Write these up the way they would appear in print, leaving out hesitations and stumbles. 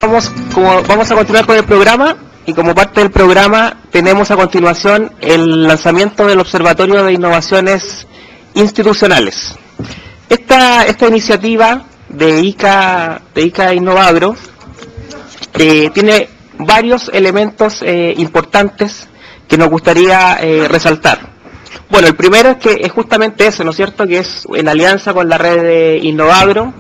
Vamos a continuar con el programa, y como parte del programa tenemos a continuación el lanzamiento del Observatorio de Innovaciones Institucionales. Esta iniciativa de ICA Innovagro tiene varios elementos importantes que nos gustaría resaltar. Bueno, el primero es que es justamente eso, ¿no es cierto?, que es en alianza con la red de Innovagro,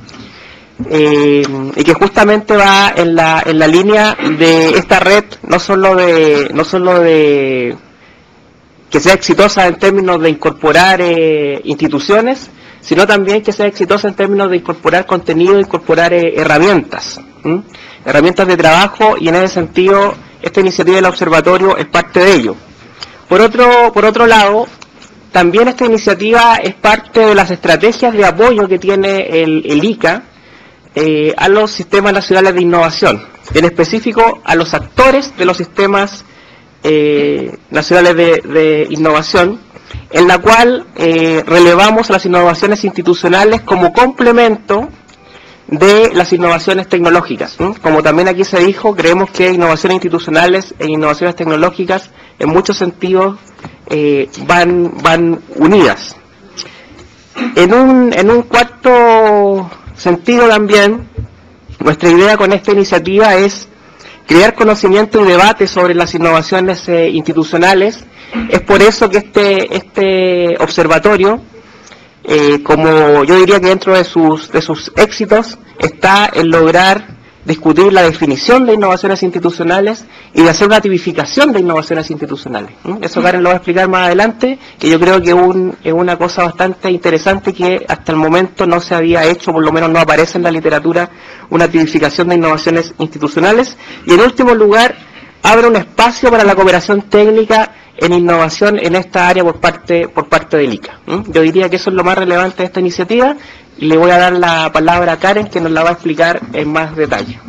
y que justamente va en la línea de esta red, no solo de que sea exitosa en términos de incorporar instituciones, sino también que sea exitosa en términos de incorporar contenido, incorporar herramientas de trabajo, y en ese sentido esta iniciativa del observatorio es parte de ello. Por otro lado, también esta iniciativa es parte de las estrategias de apoyo que tiene el ICA a los sistemas nacionales de innovación, en específico a los actores de los sistemas nacionales de innovación, en la cual relevamos las innovaciones institucionales como complemento de las innovaciones tecnológicas. Como también aquí se dijo, creemos que innovaciones institucionales e innovaciones tecnológicas en muchos sentidos van unidas. En un cuarto sentido también, nuestra idea con esta iniciativa es crear conocimiento y debate sobre las innovaciones institucionales. Es por eso que este observatorio, como yo diría que dentro de sus éxitos, está en lograr discutir la definición de innovaciones institucionales y de hacer una tipificación de innovaciones institucionales. Eso Karen lo va a explicar más adelante, que yo creo que es una cosa bastante interesante que hasta el momento no se había hecho, por lo menos no aparece en la literatura, una tipificación de innovaciones institucionales. Y en último lugar, abre un espacio para la cooperación técnica en innovación en esta área por parte del ICA. Yo diría que eso es lo más relevante de esta iniciativa, y le voy a dar la palabra a Karen, que nos la va a explicar en más detalle.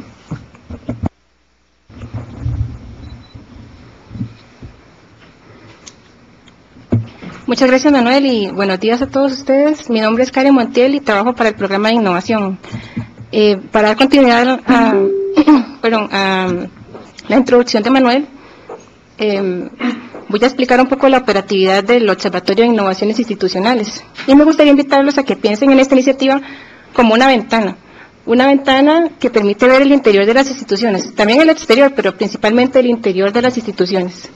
Muchas gracias, Manuel, y buenos días a todos ustedes. Mi nombre es Karen Montiel y trabajo para el programa de innovación. Para dar continuidad a la introducción de Manuel, voy a explicar un poco la operatividad del Observatorio de Innovaciones Institucionales. Y me gustaría invitarlos a que piensen en esta iniciativa como una ventana que permite ver el interior de las instituciones, también el exterior, pero principalmente el interior de las instituciones.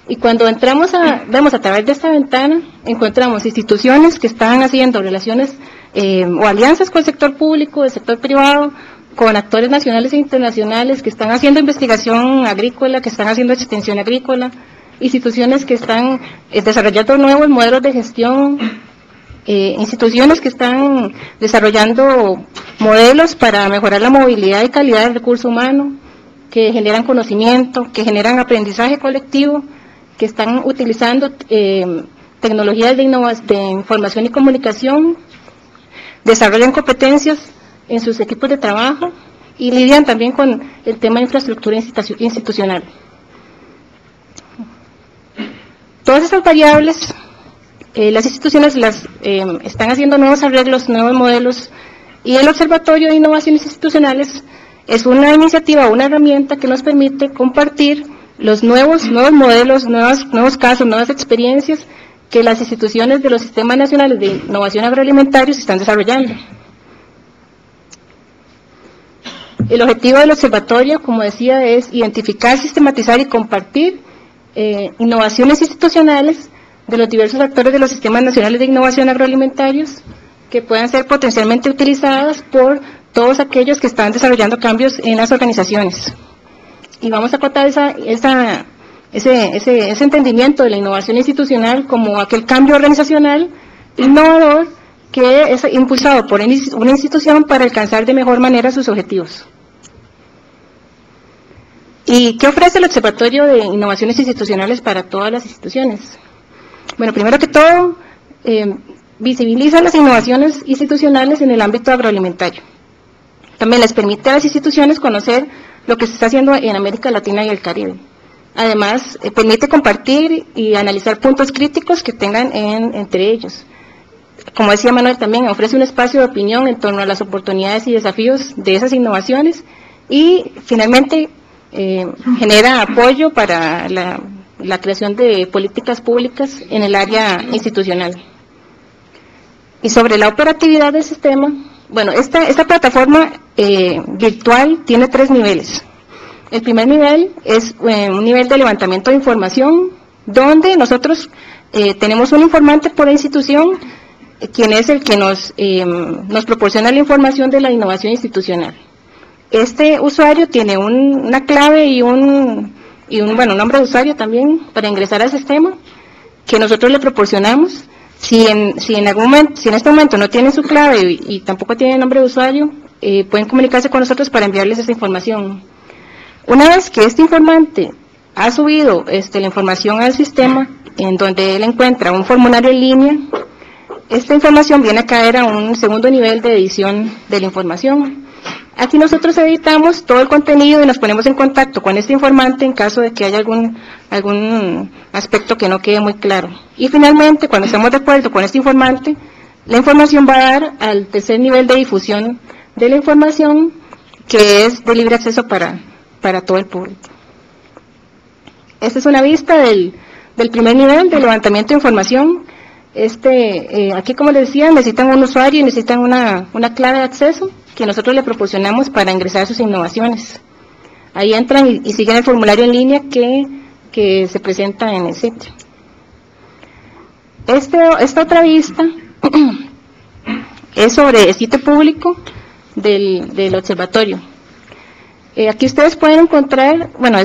Y cuando vemos a través de esta ventana, encontramos instituciones que están haciendo relaciones o alianzas con el sector público, el sector privado, con actores nacionales e internacionales que están haciendo investigación agrícola, que están haciendo extensión agrícola, instituciones que están desarrollando nuevos modelos de gestión, instituciones que están desarrollando modelos para mejorar la movilidad y calidad del recurso humano, que generan conocimiento, que generan aprendizaje colectivo, que están utilizando tecnologías de información y comunicación, desarrollan competencias en sus equipos de trabajo y lidian también con el tema de infraestructura institucional. Todas esas variables, las instituciones están haciendo nuevos arreglos, nuevos modelos, y el Observatorio de Innovaciones Institucionales es una iniciativa, una herramienta que nos permite compartir los nuevos modelos, nuevos casos, nuevas experiencias que las instituciones de los sistemas nacionales de innovación agroalimentarios están desarrollando. El objetivo del observatorio, como decía, es identificar, sistematizar y compartir innovaciones institucionales de los diversos actores de los sistemas nacionales de innovación agroalimentarios que puedan ser potencialmente utilizadas por todos aquellos que están desarrollando cambios en las organizaciones. Y vamos a acotar ese entendimiento de la innovación institucional como aquel cambio organizacional innovador que es impulsado por una institución para alcanzar de mejor manera sus objetivos. ¿Y qué ofrece el Observatorio de Innovaciones Institucionales para todas las instituciones? Bueno, primero que todo, visibiliza las innovaciones institucionales en el ámbito agroalimentario. También les permite a las instituciones conocer lo que se está haciendo en América Latina y el Caribe. Además, permite compartir y analizar puntos críticos que tengan entre ellos. Como decía Manuel, también ofrece un espacio de opinión en torno a las oportunidades y desafíos de esas innovaciones y finalmente genera apoyo para la creación de políticas públicas en el área institucional. Y sobre la operatividad del sistema, bueno, esta plataforma virtual tiene 3 niveles. El primer nivel es un nivel de levantamiento de información, donde nosotros tenemos un informante por institución, quien es el que nos proporciona la información de la innovación institucional. Este usuario tiene una clave y un nombre de usuario también para ingresar al sistema, que nosotros le proporcionamos. Si en este momento no tienen su clave y tampoco tienen nombre de usuario, pueden comunicarse con nosotros para enviarles esa información. Una vez que este informante ha subido la información al sistema, en donde él encuentra un formulario en línea, esta información viene a caer a un segundo nivel de edición de la información. Aquí nosotros editamos todo el contenido y nos ponemos en contacto con este informante en caso de que haya algún aspecto que no quede muy claro. Y finalmente, cuando estamos de acuerdo con este informante, la información va a dar al tercer nivel de difusión de la información, que es de libre acceso para todo el público. Esta es una vista del primer nivel de levantamiento de información. Aquí, como les decía, necesitan un usuario y necesitan una clave de acceso que nosotros le proporcionamos para ingresar sus innovaciones. Ahí entran y siguen el formulario en línea que se presenta en el sitio. Esta otra vista es sobre el sitio público del observatorio. Aquí ustedes pueden encontrar, bueno,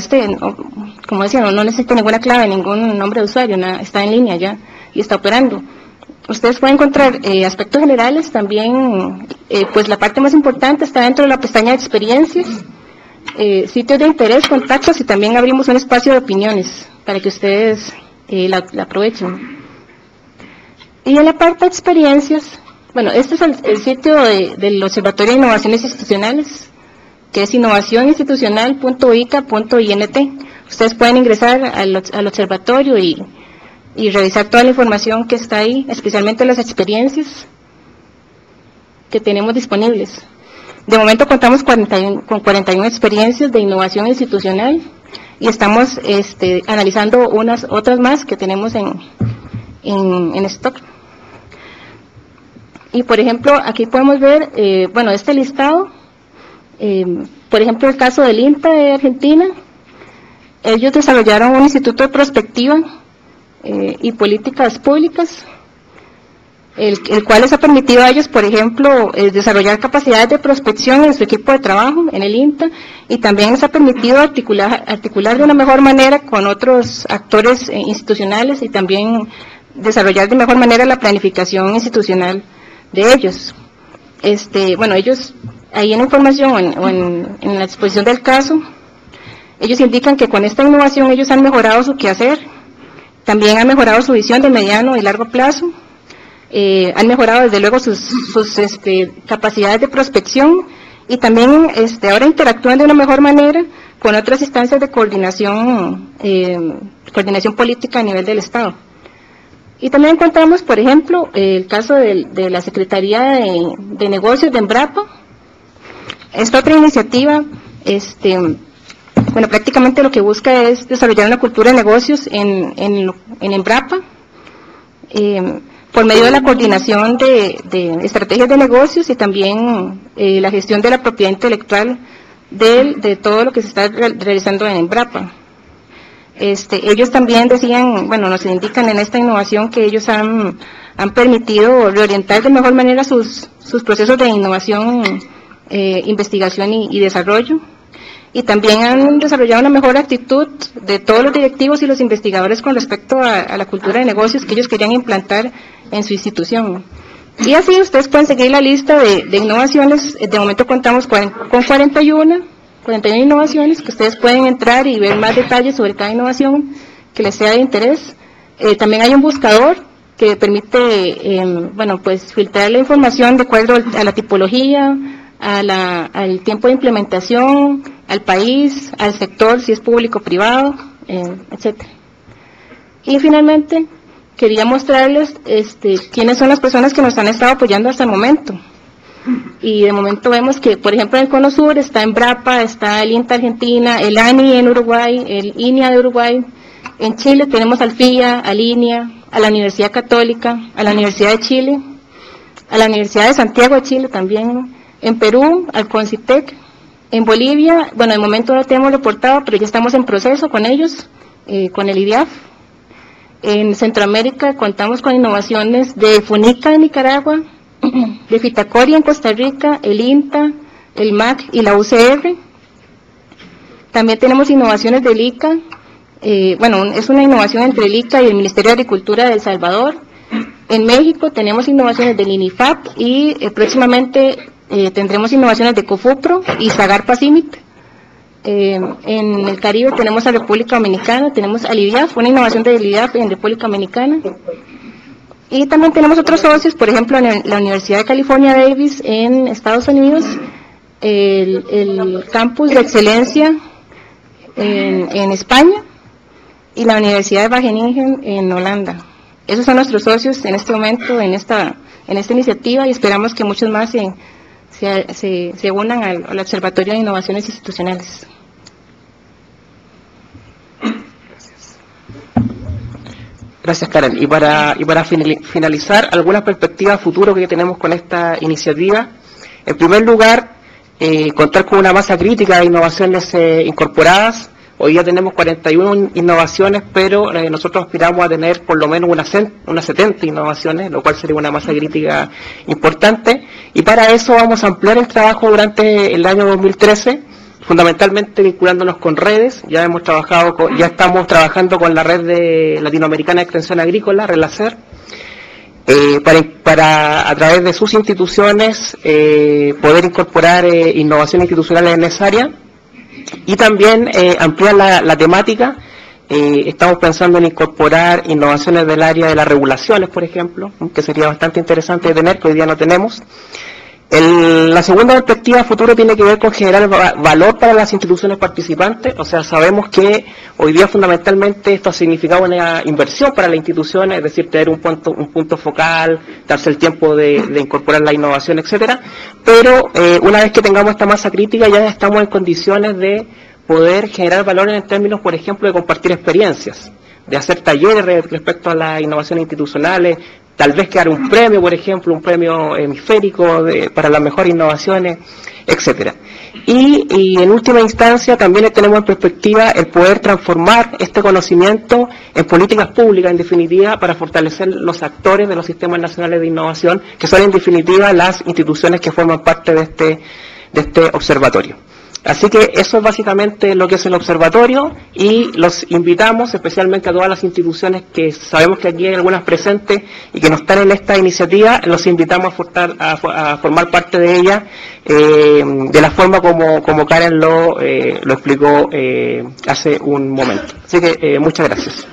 como decía, no necesita ninguna clave, ningún nombre de usuario, está en línea ya y está operando. Ustedes pueden encontrar aspectos generales, también, pues la parte más importante está dentro de la pestaña de experiencias, sitios de interés, contactos, y también abrimos un espacio de opiniones para que ustedes la aprovechen. Y en la parte de experiencias, bueno, este es el sitio del Observatorio de Innovaciones Institucionales, que es innovacioninstitucional.ica.int. Ustedes pueden ingresar al observatorio y revisar toda la información que está ahí, especialmente las experiencias que tenemos disponibles. De momento contamos con 41 experiencias de innovación institucional y estamos analizando otras más que tenemos en stock. Y por ejemplo, aquí podemos ver, este listado. Por ejemplo, el caso del INTA de Argentina. Ellos desarrollaron un instituto de prospectiva y políticas públicas, el cual les ha permitido a ellos, por ejemplo, desarrollar capacidades de prospección en su equipo de trabajo, en el INTA, y también les ha permitido articular de una mejor manera con otros actores institucionales y también desarrollar de mejor manera la planificación institucional de ellos. Ellos, ahí en la información o en la exposición del caso, ellos indican que con esta innovación ellos han mejorado su quehacer, también han mejorado su visión de mediano y largo plazo, han mejorado desde luego sus capacidades de prospección y también ahora interactúan de una mejor manera con otras instancias de coordinación política a nivel del Estado. Y también encontramos, por ejemplo, el caso de la Secretaría de Negocios de Embrapa. Esta otra iniciativa, prácticamente lo que busca es desarrollar una cultura de negocios en Embrapa, por medio de la coordinación de estrategias de negocios y también la gestión de la propiedad intelectual de todo lo que se está realizando en Embrapa. Ellos también decían, nos indican en esta innovación que ellos han permitido reorientar de mejor manera sus procesos de innovación, investigación y desarrollo, y también han desarrollado una mejor actitud de todos los directivos y los investigadores con respecto a la cultura de negocios que ellos querían implantar en su institución. Y así ustedes pueden seguir la lista de innovaciones. De momento contamos con 41 innovaciones que ustedes pueden entrar y ver más detalles sobre cada innovación que les sea de interés. También hay un buscador que permite filtrar la información de acuerdo a la tipología, al tiempo de implementación, al país, al sector, si es público o privado, etcétera. Y finalmente quería mostrarles quiénes son las personas que nos han estado apoyando hasta el momento. y de momento vemos que, por ejemplo, en el Cono Sur está Embrapa, está el INTA Argentina, el ANI en Uruguay, el INIA de Uruguay. En Chile tenemos al FIA, al INIA, a la Universidad Católica, a la Universidad de Chile, a la Universidad de Santiago de Chile también, en Perú, al CONCITEC, en Bolivia, bueno, de momento no tenemos reportado, pero ya estamos en proceso con ellos, con el IDIAF. En Centroamérica contamos con innovaciones de FUNICA en Nicaragua, de Fitacoria en Costa Rica, el INTA, el MAC y la UCR. También tenemos innovaciones del ICA, bueno, es una innovación entre el ICA y el Ministerio de Agricultura de El Salvador. En México tenemos innovaciones del INIFAP y próximamente tendremos innovaciones de COFUPRO y SAGAR-PACIMIT. En el Caribe tenemos a República Dominicana, tenemos al IDIAF, una innovación del IDIAF en República Dominicana. Y también tenemos otros socios, por ejemplo, en la Universidad de California Davis en Estados Unidos, el campus de excelencia en España y la Universidad de Wageningen en Holanda. Esos son nuestros socios en este momento, en esta iniciativa, y esperamos que muchos más se unan al Observatorio de Innovaciones Institucionales. Gracias, Karen. Y para finalizar, algunas perspectivas futuras que tenemos con esta iniciativa. En primer lugar, contar con una masa crítica de innovaciones incorporadas. Hoy ya tenemos 41 innovaciones, pero nosotros aspiramos a tener por lo menos unas 70 innovaciones, lo cual sería una masa crítica importante. Y para eso vamos a ampliar el trabajo durante el año 2013, fundamentalmente vinculándonos con redes. Ya estamos trabajando con la red latinoamericana de extensión agrícola, RELACER, para a través de sus instituciones poder incorporar innovación institucional necesaria. Y también ampliar la temática. Estamos pensando en incorporar innovaciones del área de las regulaciones, por ejemplo, que sería bastante interesante de tener, que hoy día no tenemos. La segunda perspectiva futuro tiene que ver con generar valor para las instituciones participantes. O sea, sabemos que hoy día fundamentalmente esto ha significado una inversión para las instituciones, es decir, tener un punto focal, darse el tiempo de incorporar la innovación, etcétera. Pero una vez que tengamos esta masa crítica, ya estamos en condiciones de poder generar valor en términos, por ejemplo, de compartir experiencias, de hacer talleres respecto a las innovaciones institucionales, tal vez crear un premio, por ejemplo, un premio hemisférico para las mejores innovaciones, etcétera. Y en última instancia también tenemos en perspectiva el poder transformar este conocimiento en políticas públicas, en definitiva, para fortalecer los actores de los sistemas nacionales de innovación, que son en definitiva las instituciones que forman parte de este observatorio. Así que eso es básicamente lo que es el observatorio, y los invitamos especialmente a todas las instituciones que sabemos que aquí hay algunas presentes y que no están en esta iniciativa, los invitamos a formar parte de ella de la forma como Karen lo explicó hace un momento. Así que muchas gracias.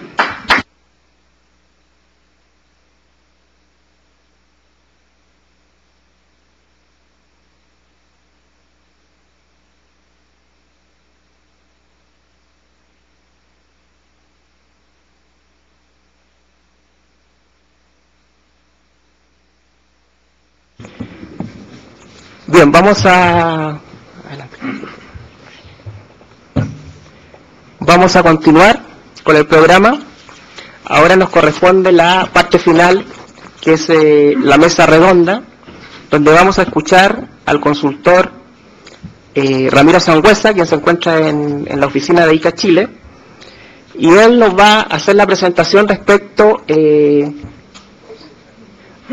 Bien, vamos a continuar con el programa. Ahora nos corresponde la parte final, que es la mesa redonda, donde vamos a escuchar al consultor Ramiro Sangüesa, quien se encuentra en la oficina de ICA Chile, y él nos va a hacer la presentación respecto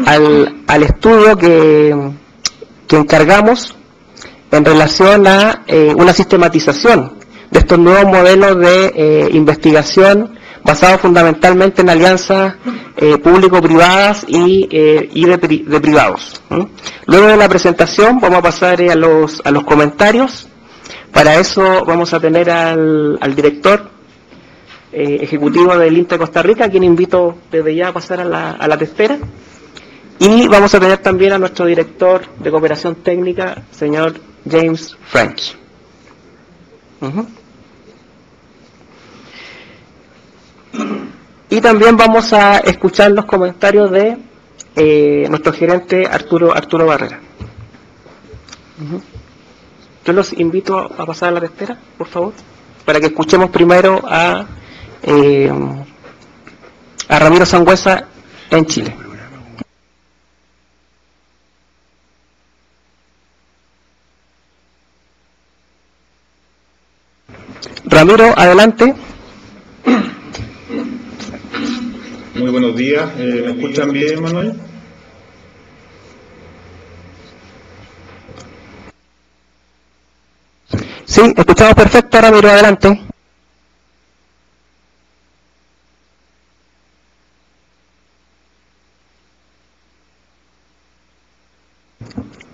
al estudio que encargamos en relación a una sistematización de estos nuevos modelos de investigación basados fundamentalmente en alianzas público-privadas y de privados. Luego de la presentación vamos a pasar a los comentarios. Para eso vamos a tener al director ejecutivo del INTA Costa Rica, a quien invito desde ya a pasar a la testera. Y vamos a tener también a nuestro director de cooperación técnica, señor James French. Y también vamos a escuchar los comentarios de nuestro gerente Arturo Barrera. Yo los invito a pasar a la tercera, por favor, para que escuchemos primero a Ramiro Sangüesa en Chile. Ramiro, adelante. Muy buenos días. ¿Me escuchan bien, Manuel? Sí, escuchamos perfecto, Ramiro, adelante.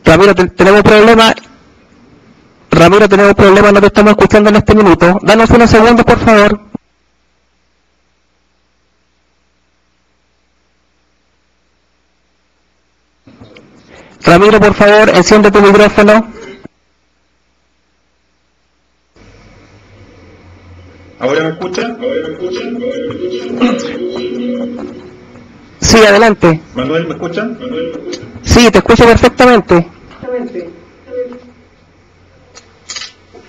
Ramiro, tenemos problemas. Ramiro, tenemos problemas, no te estamos escuchando en este minuto. Danos unos segundos, por favor. Ramiro, por favor, enciende tu micrófono. ¿Ahora me escuchan? Sí, adelante. Manuel, ¿me escuchan? Sí, te escucho perfectamente.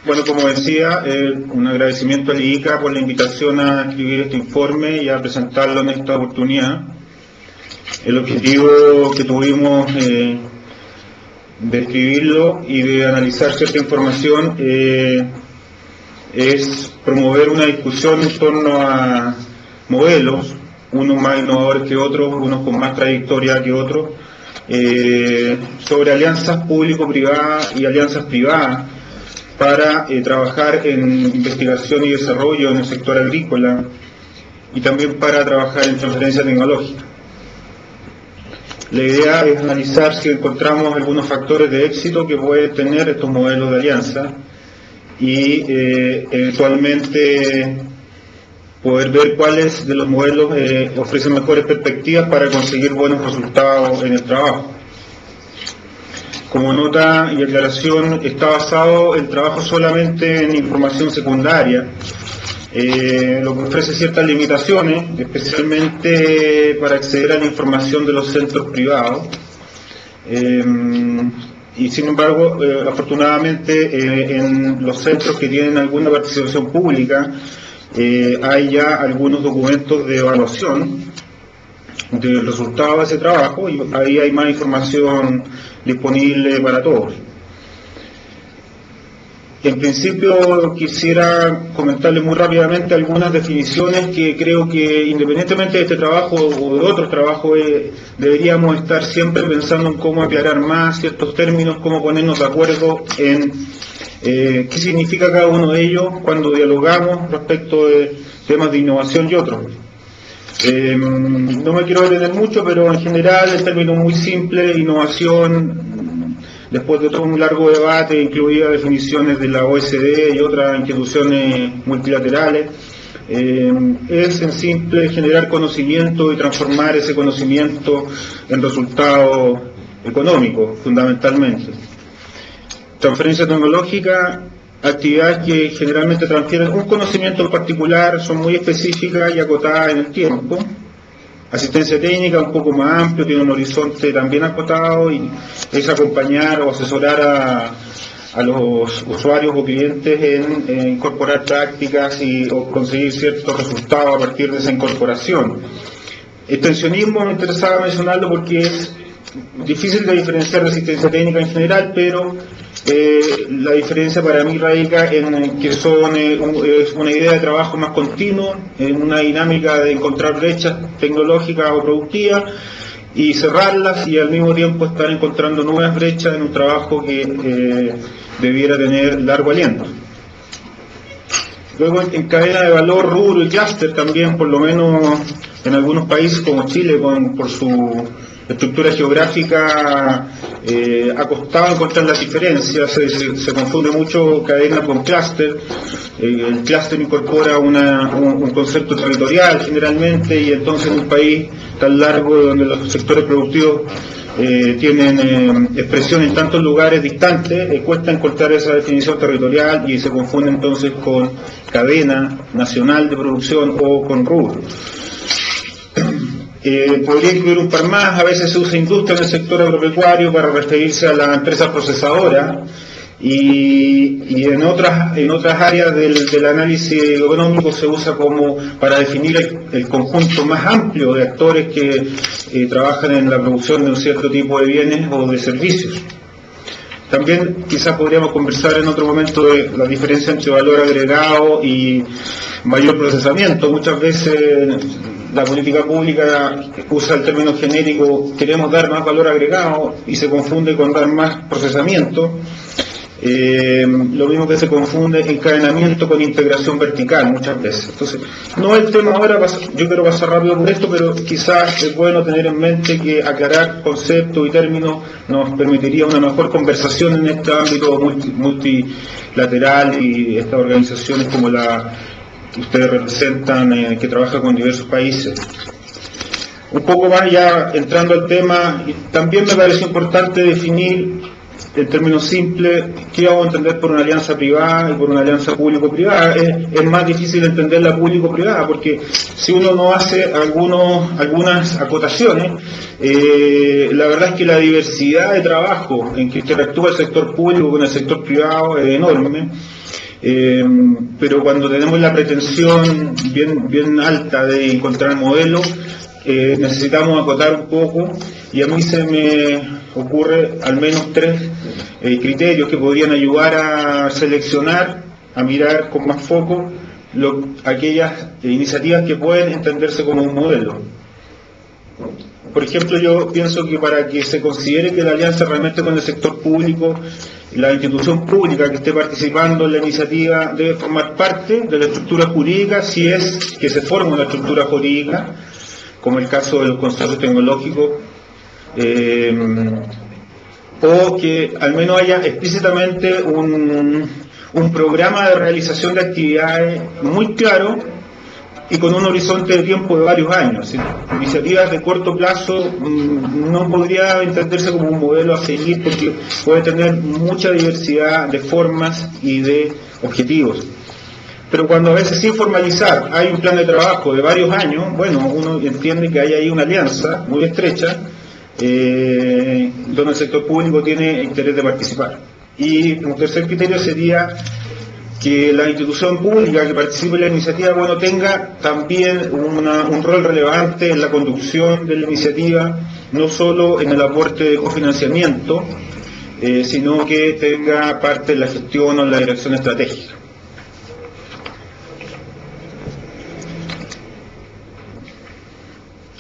Bueno, como decía, un agradecimiento al IICA por la invitación a escribir este informe y a presentarlo en esta oportunidad. El objetivo que tuvimos de escribirlo y de analizar cierta información es promover una discusión en torno a modelos, unos más innovadores que otros, unos con más trayectoria que otros, sobre alianzas público-privadas y alianzas privadas para trabajar en investigación y desarrollo en el sector agrícola y también para trabajar en transferencia tecnológica. La idea es analizar si encontramos algunos factores de éxito que pueden tener estos modelos de alianza y eventualmente poder ver cuáles de los modelos ofrecen mejores perspectivas para conseguir buenos resultados en el trabajo. Como nota y aclaración, está basado el trabajo solamente en información secundaria, lo que ofrece ciertas limitaciones, especialmente para acceder a la información de los centros privados. Y sin embargo, afortunadamente, en los centros que tienen alguna participación pública, hay ya algunos documentos de evaluación del resultado de ese trabajo y ahí hay más información disponible para todos. En principio quisiera comentarles muy rápidamente algunas definiciones que creo que independientemente de este trabajo o de otros trabajos deberíamos estar siempre pensando en cómo aclarar más ciertos términos, cómo ponernos de acuerdo en qué significa cada uno de ellos cuando dialogamos respecto de temas de innovación y otros. No me quiero detener mucho, pero en general el término muy simple, innovación, después de todo un largo debate, incluía definiciones de la OECD y otras instituciones multilaterales, es en simple generar conocimiento y transformar ese conocimiento en resultados económicos, fundamentalmente. Transferencia tecnológica, actividades que generalmente transfieren un conocimiento en particular, son muy específicas y acotadas en el tiempo. Asistencia técnica un poco más amplio, tiene un horizonte también acotado y es acompañar o asesorar a los usuarios o clientes en incorporar prácticas o conseguir ciertos resultados a partir de esa incorporación. Extensionismo me interesaba mencionarlo porque es difícil de diferenciar de asistencia técnica en general, pero la diferencia para mí radica en que son es una idea de trabajo más continuo, en una dinámica de encontrar brechas tecnológicas o productivas y cerrarlas y al mismo tiempo estar encontrando nuevas brechas en un trabajo que debiera tener largo aliento. Luego en cadena de valor, rubro y clúster también, por lo menos en algunos países como Chile, por su estructura geográfica, ha costado encontrar las diferencias, se confunde mucho cadena con clúster. El clúster incorpora un concepto territorial generalmente, y entonces en un país tan largo donde los sectores productivos tienen expresión en tantos lugares distantes, cuesta encontrar esa definición territorial y se confunde entonces con cadena nacional de producción o con rubro. Podría incluir un par más. A veces se usa industria en el sector agropecuario para referirse a la empresa procesadora, y en otras áreas del análisis económico se usa como para definir el conjunto más amplio de actores que trabajan en la producción de un cierto tipo de bienes o de servicios. También quizás podríamos conversar en otro momento de la diferencia entre valor agregado y mayor procesamiento. Muchas veces la política pública usa el término genérico queremos dar más valor agregado y se confunde con dar más procesamiento. Lo mismo que se confunde encadenamiento con integración vertical muchas veces. Entonces, no es el tema ahora, yo quiero pasar rápido por esto, pero quizás es bueno tener en mente que aclarar conceptos y términos nos permitiría una mejor conversación en este ámbito multilateral, y estas organizaciones como la que ustedes representan, que trabaja con diversos países. Un poco más ya entrando al tema, también me parece importante definir en términos simples qué vamos a entender por una alianza privada y por una alianza público-privada. Es más difícil entender la público-privada porque si uno no hace algunas acotaciones, la verdad es que la diversidad de trabajo en que interactúa el sector público con el sector privado es enorme. Pero cuando tenemos la pretensión bien alta de encontrar modelos, necesitamos acotar un poco, y a mí se me ocurre al menos 3 criterios que podrían ayudar a seleccionar, a mirar con más foco aquellas iniciativas que pueden entenderse como un modelo. Por ejemplo, yo pienso que para que se considere que la alianza realmente con el sector público, la institución pública que esté participando en la iniciativa debe formar parte de la estructura jurídica, si es que se forma una estructura jurídica, como el caso de los consorcios tecnológicos, o que al menos haya explícitamente un programa de realización de actividades muy claro y con un horizonte de tiempo de varios años. Iniciativas de corto plazo no podría entenderse como un modelo a seguir porque puede tener mucha diversidad de formas y de objetivos. Pero cuando a veces sin formalizar hay un plan de trabajo de varios años, bueno, uno entiende que hay ahí una alianza muy estrecha donde el sector público tiene interés de participar. Y un tercer criterio sería que la institución pública que participe en la iniciativa, bueno, tenga también un rol relevante en la conducción de la iniciativa, no solo en el aporte de cofinanciamiento, sino que tenga parte en la gestión o en la dirección estratégica.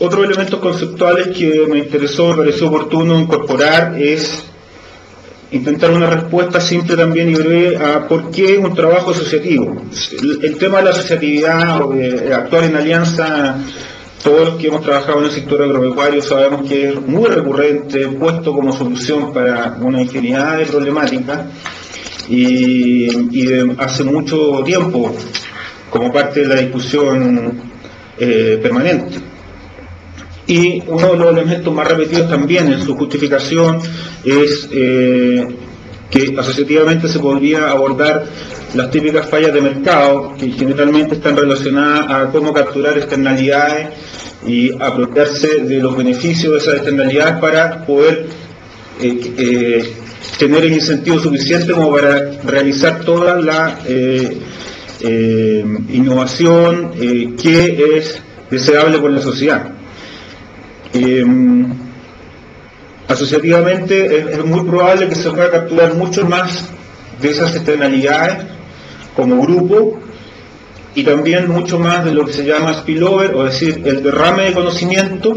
Otros elementos conceptuales que me pareció oportuno incorporar es intentar una respuesta simple también y breve a por qué un trabajo asociativo. El tema de la asociatividad o de actuar en alianza, todos los que hemos trabajado en el sector agropecuario sabemos que es muy recurrente, puesto como solución para una infinidad de problemáticas y de hace mucho tiempo como parte de la discusión permanente. Y uno de los elementos más repetidos también en su justificación es que asociativamente se podría abordar las típicas fallas de mercado, que generalmente están relacionadas a cómo capturar externalidades y apropiarse de los beneficios de esas externalidades para poder tener el incentivo suficiente como para realizar toda la innovación que es deseable por la sociedad. Asociativamente es muy probable que se pueda capturar mucho más de esas externalidades como grupo y también mucho más de lo que se llama spillover, o decir, el derrame de conocimiento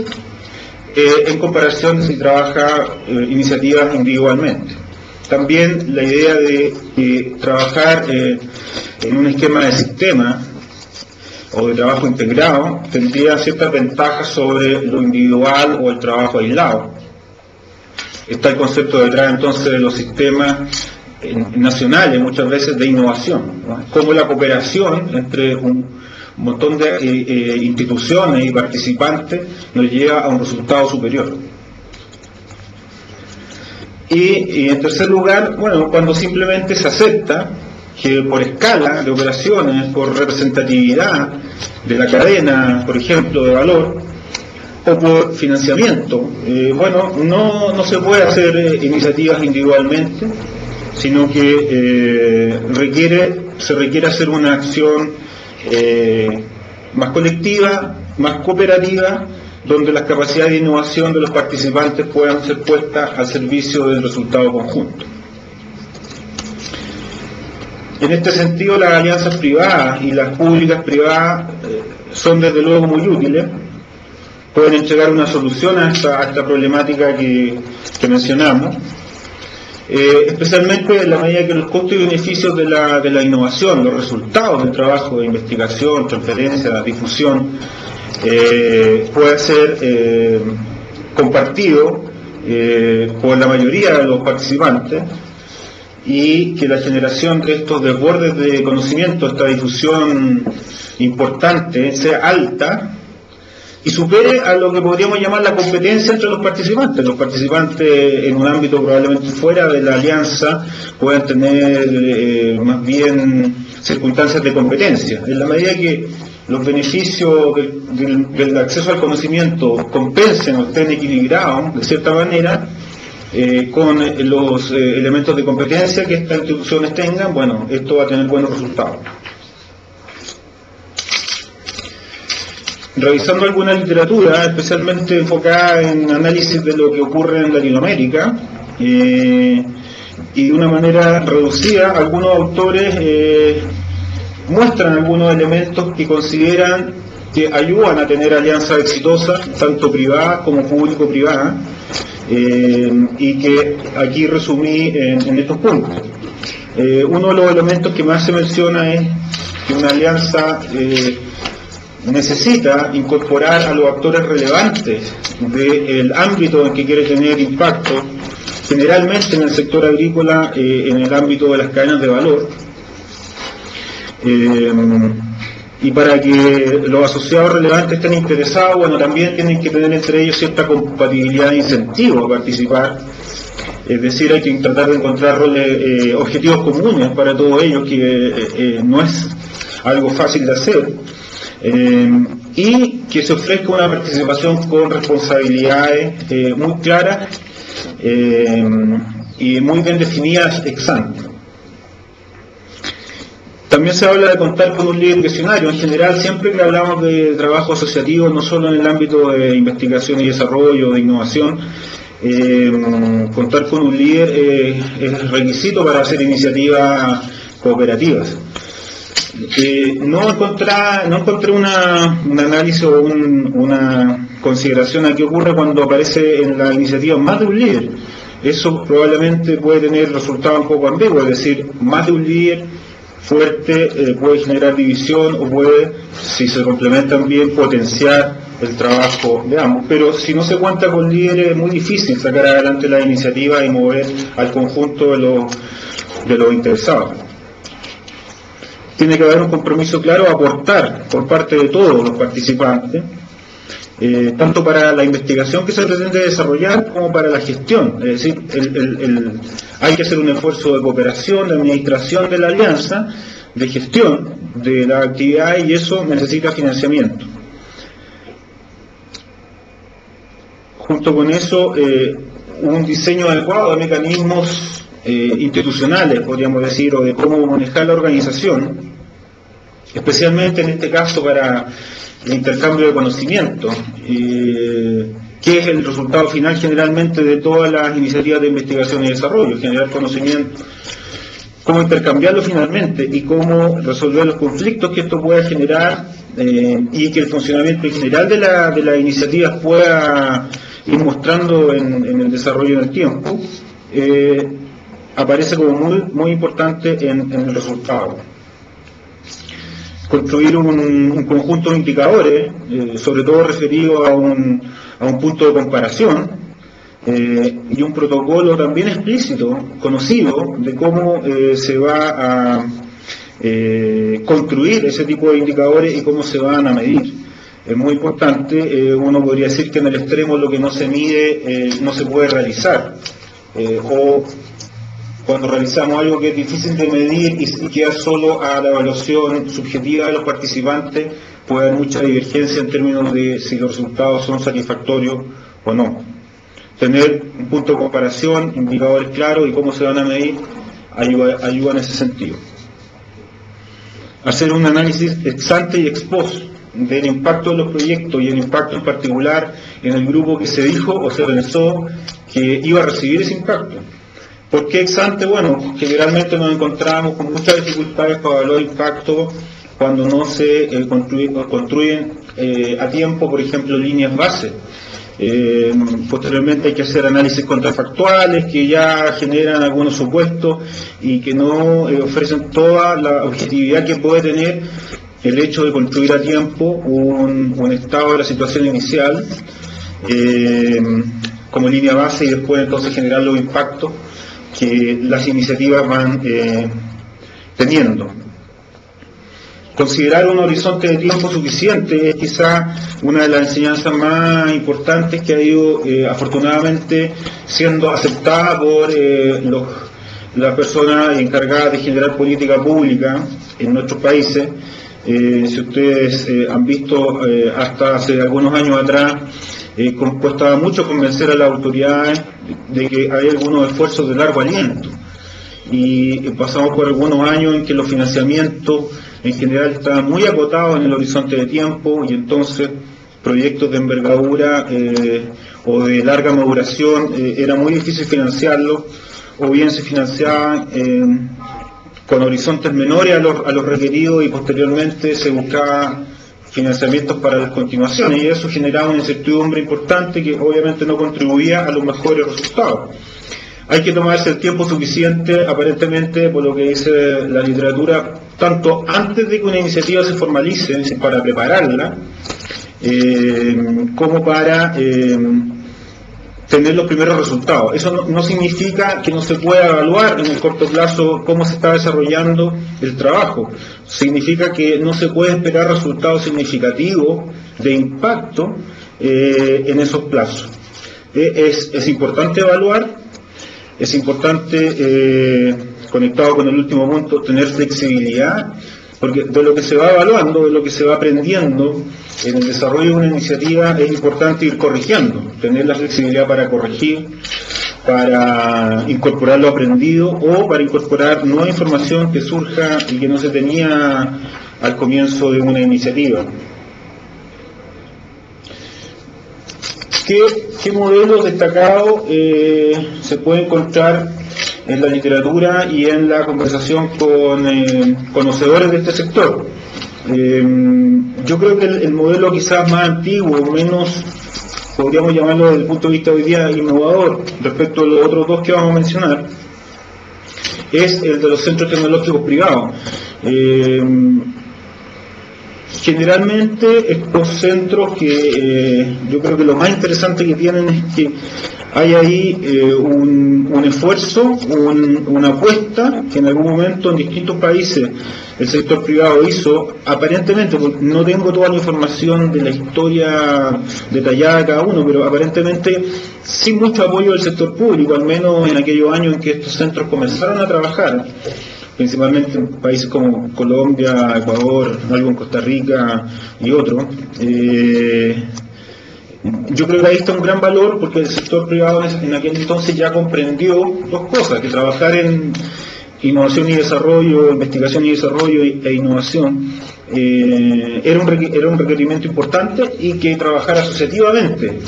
en comparación de si trabaja iniciativas individualmente. También la idea de trabajar en un esquema de sistema o de trabajo integrado tendría ciertas ventajas sobre lo individual o el trabajo aislado. Está el concepto detrás entonces de los sistemas nacionales, muchas veces de innovación, ¿no? Como la cooperación entre un montón de instituciones y participantes nos lleva a un resultado superior. Y en tercer lugar, bueno, cuando simplemente se acepta que por escala de operaciones, por representatividad de la cadena, por ejemplo, de valor, o por financiamiento. Bueno, no se puede hacer iniciativas individualmente, sino que se requiere hacer una acción más colectiva, más cooperativa, donde las capacidades de innovación de los participantes puedan ser puestas al servicio del resultado conjunto. En este sentido, las alianzas privadas y las públicas privadas son desde luego muy útiles, pueden entregar una solución a esta problemática que mencionamos, especialmente en la medida que los costos y beneficios de la innovación, los resultados del trabajo de investigación, transferencia, difusión, puede ser compartido por la mayoría de los participantes, y que la generación de estos desbordes de conocimiento, esta difusión importante, sea alta y supere a lo que podríamos llamar la competencia entre los participantes. Los participantes en un ámbito probablemente fuera de la alianza puedan tener más bien circunstancias de competencia. En la medida que los beneficios del acceso al conocimiento compensen o estén equilibrados de cierta manera con los elementos de competencia que estas instituciones tengan, bueno, esto va a tener buenos resultados. Revisando alguna literatura, especialmente enfocada en análisis de lo que ocurre en Latinoamérica, y de una manera reducida, algunos autores muestran algunos elementos que consideran que ayudan a tener alianzas exitosas, tanto privadas como público-privadas, y que aquí resumí en estos puntos. Uno de los elementos que más se menciona es que una alianza necesita incorporar a los actores relevantes del ámbito en que quiere tener impacto, generalmente en el sector agrícola, en el ámbito de las cadenas de valor, y para que los asociados relevantes estén interesados, bueno, también tienen que tener entre ellos cierta compatibilidad de incentivos a participar. Es decir, hay que tratar de encontrar roles, objetivos comunes para todos ellos, que no es algo fácil de hacer, y que se ofrezca una participación con responsabilidades muy claras y muy bien definidas ex ante. También se habla de contar con un líder visionario. En general, siempre que hablamos de trabajo asociativo, no solo en el ámbito de investigación y desarrollo, de innovación, contar con un líder es requisito para hacer iniciativas cooperativas. No encontré un análisis o una consideración a qué ocurre cuando aparece en la iniciativa más de un líder. Eso probablemente puede tener resultados un poco ambiguos, es decir, más de un líder fuerte puede generar división o puede, si se complementan bien, potenciar el trabajo de ambos. Pero si no se cuenta con líderes es muy difícil sacar adelante la iniciativa y mover al conjunto de los interesados. Tiene que haber un compromiso claro a aportar por parte de todos los participantes, tanto para la investigación que se pretende desarrollar como para la gestión. Es decir, hay que hacer un esfuerzo de cooperación, de administración de la alianza, de gestión de la actividad, y eso necesita financiamiento. Junto con eso, un diseño adecuado de mecanismos institucionales, podríamos decir, o de cómo manejar la organización, especialmente en este caso para el intercambio de conocimiento, que es el resultado final generalmente de todas las iniciativas de investigación y desarrollo, generar conocimiento, cómo intercambiarlo finalmente y cómo resolver los conflictos que esto pueda generar, y que el funcionamiento en general de la iniciativa pueda ir mostrando en el desarrollo del tiempo, aparece como muy importante en el resultado. Construir un conjunto de indicadores, sobre todo referido a un punto de comparación, y un protocolo también explícito, conocido, de cómo se va a construir ese tipo de indicadores y cómo se van a medir. Es muy importante. Uno podría decir que en el extremo lo que no se mide no se puede realizar, o cuando realizamos algo que es difícil de medir y queda solo a la evaluación subjetiva de los participantes, puede haber mucha divergencia en términos de si los resultados son satisfactorios o no. Tener un punto de comparación, indicadores claros y cómo se van a medir, ayuda en ese sentido. Hacer un análisis ex ante y ex post del impacto de los proyectos y el impacto en particular en el grupo que se dijo o se pensó que iba a recibir ese impacto. ¿Por qué ex ante? Bueno, generalmente nos encontramos con muchas dificultades para evaluar impacto cuando no se construyen a tiempo, por ejemplo, líneas base. Posteriormente hay que hacer análisis contrafactuales que ya generan algunos supuestos y que no ofrecen toda la objetividad que puede tener el hecho de construir a tiempo un estado de la situación inicial como línea base y después entonces generar los impactos que las iniciativas van teniendo. Considerar un horizonte de tiempo suficiente es quizá una de las enseñanzas más importantes que ha ido afortunadamente siendo aceptada por las personas encargadas de generar política pública en nuestros países. Si ustedes han visto hasta hace algunos años atrás, costaba mucho convencer a las autoridades de que hay algunos esfuerzos de largo aliento y pasamos por algunos años en que los financiamientos en general estaban muy acotados en el horizonte de tiempo y entonces proyectos de envergadura o de larga maduración era muy difícil financiarlos o bien se financiaban con horizontes menores a los requeridos y posteriormente se buscaba financiamientos para las continuaciones y eso generaba una incertidumbre importante que obviamente no contribuía a los mejores resultados. Hay que tomarse el tiempo suficiente, aparentemente, por lo que dice la literatura, tanto antes de que una iniciativa se formalice, para prepararla, como para tener los primeros resultados. Eso no significa que no se pueda evaluar en el corto plazo cómo se está desarrollando el trabajo. Significa que no se puede esperar resultados significativos de impacto en esos plazos. Es importante evaluar. Es importante, conectado con el último punto, tener flexibilidad, porque de lo que se va evaluando, de lo que se va aprendiendo en el desarrollo de una iniciativa, es importante ir corrigiendo, tener la flexibilidad para corregir, para incorporar lo aprendido o para incorporar nueva información que surja y que no se tenía al comienzo de una iniciativa. ¿Qué modelos destacados se puede encontrar en la literatura y en la conversación con conocedores de este sector? Yo creo que el modelo quizás más antiguo, menos, podríamos llamarlo desde el punto de vista hoy día innovador, respecto a los otros dos que vamos a mencionar, es el de los centros tecnológicos privados. Generalmente estos centros que yo creo que lo más interesante que tienen es que hay ahí un esfuerzo, una apuesta que en algún momento en distintos países el sector privado hizo, aparentemente, no tengo toda la información de la historia detallada de cada uno, pero aparentemente sin mucho apoyo del sector público, al menos en aquellos años en que estos centros comenzaron a trabajar, principalmente en países como Colombia, Ecuador, algo en Costa Rica y otros. Yo creo que ahí está un gran valor porque el sector privado en aquel entonces ya comprendió dos cosas, que trabajar en innovación y desarrollo, investigación y desarrollo e innovación era un requerimiento importante y que trabajar asociativamente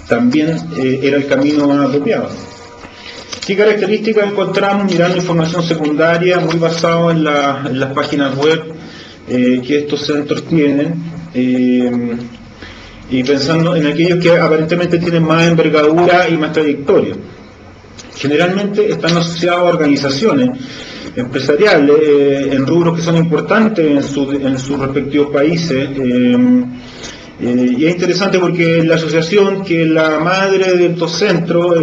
también era el camino más apropiado. ¿Qué características encontramos mirando información secundaria muy basado en las páginas web que estos centros tienen y pensando en aquellos que aparentemente tienen más envergadura y más trayectoria? Generalmente están asociados a organizaciones empresariales en rubros que son importantes en sus respectivos países. Y es interesante porque la asociación que es la madre de estos centros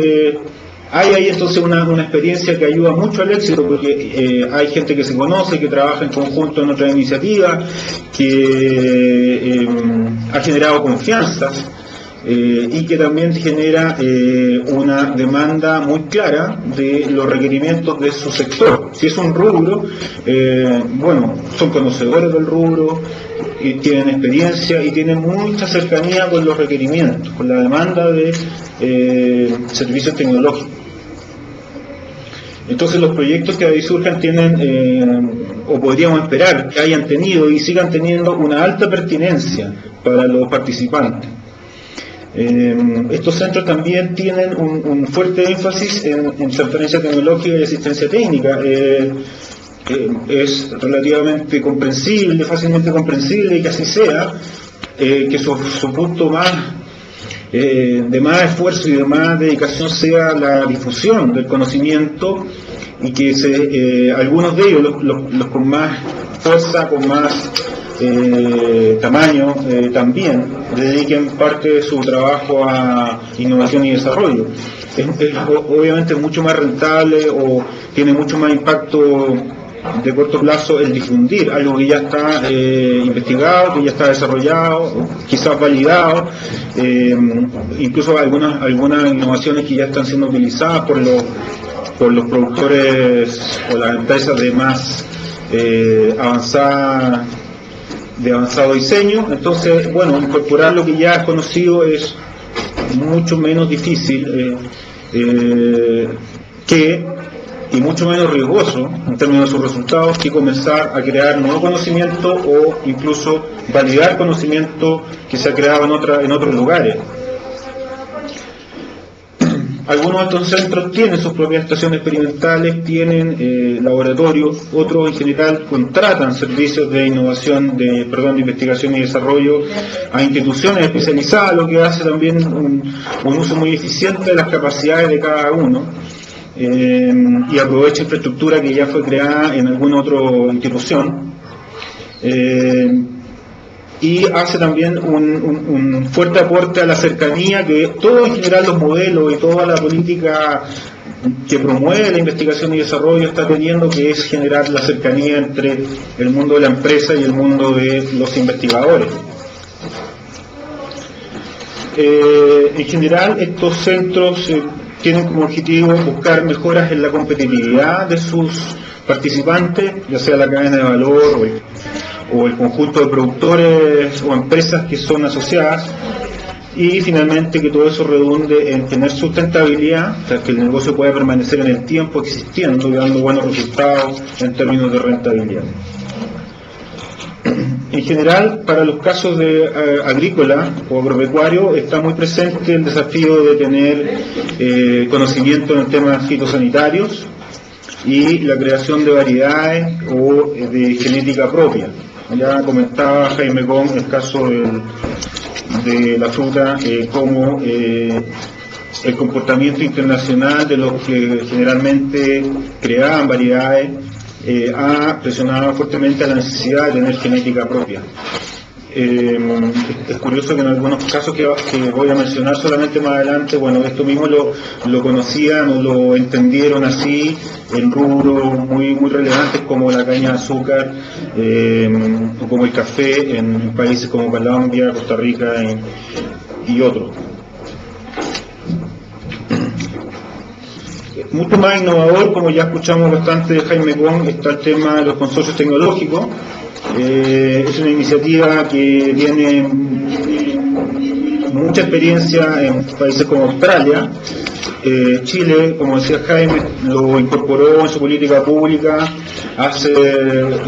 hay ahí entonces una experiencia que ayuda mucho al éxito porque hay gente que se conoce, que trabaja en conjunto en otras iniciativas, que ha generado confianzas y que también genera una demanda muy clara de los requerimientos de su sector. Si es un rubro, bueno, son conocedores del rubro, y tienen experiencia y tienen mucha cercanía con los requerimientos, con la demanda de servicios tecnológicos. Entonces los proyectos que ahí surjan tienen, o podríamos esperar que hayan tenido y sigan teniendo una alta pertinencia para los participantes. Estos centros también tienen un fuerte énfasis en transferencia tecnológica y asistencia técnica. Es relativamente comprensible, fácilmente comprensible, y que así sea, que su punto más de más esfuerzo y de más dedicación sea la difusión del conocimiento, y que algunos de ellos, los con más fuerza, con más tamaño, también dediquen parte de su trabajo a innovación y desarrollo. Es obviamente mucho más rentable, o tiene mucho más impacto de corto plazo el difundir algo que ya está investigado, que ya está desarrollado, quizás validado, incluso algunas innovaciones que ya están siendo utilizadas por los productores o las empresas de más avanzado diseño. Entonces, bueno, incorporar lo que ya es conocido es mucho menos difícil y mucho menos riesgoso en términos de sus resultados, que comenzar a crear nuevo conocimiento o incluso validar conocimiento que se ha creado en otros lugares. Algunos de estos centros tienen sus propias estaciones experimentales, tienen laboratorios, otros en general contratan servicios de de investigación y desarrollo a instituciones especializadas, lo que hace también un uso muy eficiente de las capacidades de cada uno, y aprovecha infraestructura que ya fue creada en alguna otra institución. Y hace también un fuerte aporte a la cercanía que todo en general los modelos y toda la política que promueve la investigación y desarrollo está teniendo, que es generar la cercanía entre el mundo de la empresa y el mundo de los investigadores. En general estos centros tienen como objetivo buscar mejoras en la competitividad de sus participantes, ya sea la cadena de valor o el conjunto de productores o empresas que son asociadas, y finalmente que todo eso redunde en tener sustentabilidad, o sea, que el negocio pueda permanecer en el tiempo existiendo y dando buenos resultados en términos de rentabilidad. En general, para los casos de agrícola o agropecuario está muy presente el desafío de tener conocimiento en temas fitosanitarios y la creación de variedades o de genética propia. Ya comentaba Jaime Kong el caso de la fruta, como el comportamiento internacional de los que generalmente creaban variedades ha presionado fuertemente a la necesidad de tener genética propia. Es curioso que en algunos casos que voy a mencionar solamente más adelante, bueno, esto mismo lo conocían o lo entendieron así en rubros muy relevantes como la caña de azúcar, o como el café en países como Colombia, Costa Rica y otros. Mucho más innovador, como ya escuchamos bastante de Jaime Kong, está el tema de los consorcios tecnológicos. Es una iniciativa que tiene mucha experiencia en países como Australia. Chile, como decía Jaime, lo incorporó en su política pública hace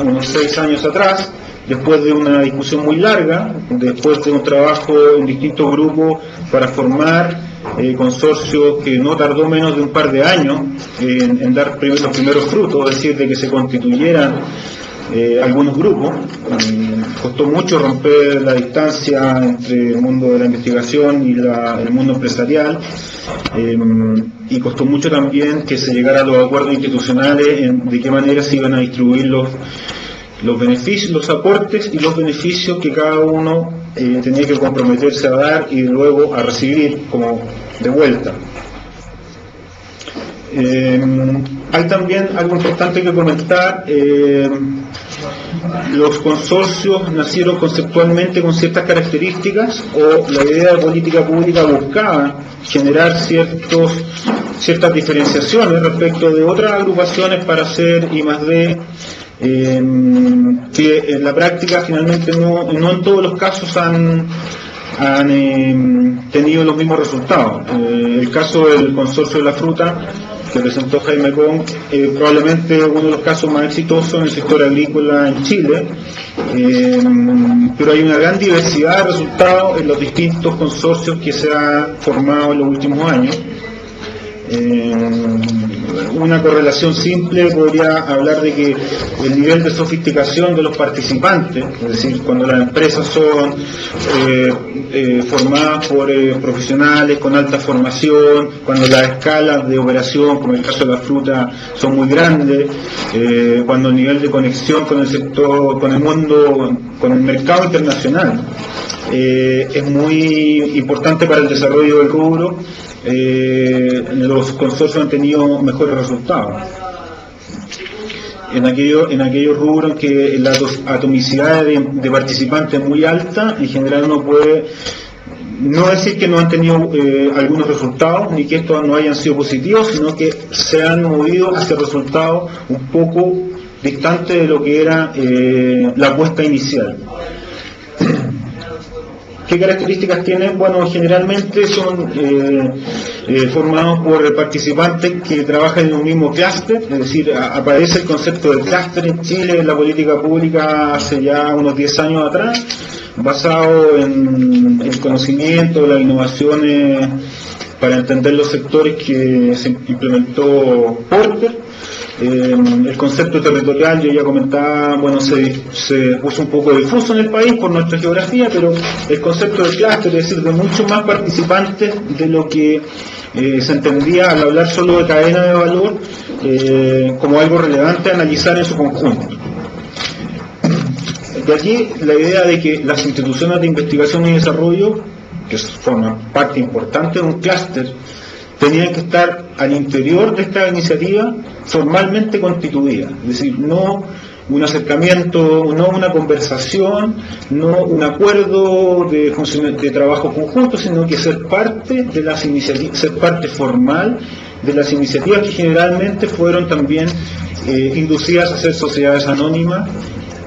unos 6 años atrás, después de una discusión muy larga, después de un trabajo en distintos grupos para formar consorcios que no tardó menos de un par de años en dar los primeros frutos, es decir, de que se constituyeran algunos grupos. Costó mucho romper la distancia entre el mundo de la investigación y el mundo empresarial, y costó mucho también que se llegara a los acuerdos institucionales de qué manera se iban a distribuir los beneficios, los aportes y los beneficios que cada uno tenía que comprometerse a dar y luego a recibir como de vuelta. Hay también algo importante que comentar. Los consorcios nacieron conceptualmente con ciertas características, o la idea de política pública buscaba generar ciertas diferenciaciones respecto de otras agrupaciones para hacer I+D, que en la práctica finalmente no en todos los casos han tenido los mismos resultados. El caso del consorcio de la fruta que presentó Jaime Kong, probablemente uno de los casos más exitosos en el sector agrícola en Chile, pero hay una gran diversidad de resultados en los distintos consorcios que se han formado en los últimos años. Una correlación simple podría hablar de que el nivel de sofisticación de los participantes, es decir, cuando las empresas son formadas por profesionales con alta formación, cuando las escalas de operación, como en el caso de la fruta, son muy grandes, cuando el nivel de conexión con el sector, con el mundo, con el mercado internacional es muy importante para el desarrollo del rubro, los consorcios han tenido mejores resultados. En aquellos rubros que la atomicidad de participantes es muy alta, en general uno puede no decir que no han tenido algunos resultados, ni que estos no hayan sido positivos, sino que se han movido hacia resultados un poco distantes de lo que era la apuesta inicial. ¿Qué características tienen? Bueno, generalmente son formados por participantes que trabajan en un mismo clúster, es decir, aparece el concepto de clúster en Chile en la política pública hace ya unos 10 años atrás, basado en el conocimiento, las innovaciones para entender los sectores que se implementó Porter. El concepto territorial, yo ya comentaba, bueno, se puso un poco difuso en el país por nuestra geografía, pero el concepto de clúster, es decir, de muchos más participantes de lo que se entendía al hablar solo de cadena de valor, como algo relevante a analizar en su conjunto. De aquí la idea de que las instituciones de investigación y desarrollo, que forman parte importante de un clúster, tenían que estar al interior de esta iniciativa formalmente constituida, es decir, no un acercamiento, no una conversación, no un acuerdo de trabajo conjunto, sino que ser parte de las iniciativas, ser parte formal de las iniciativas que generalmente fueron también inducidas a ser sociedades anónimas,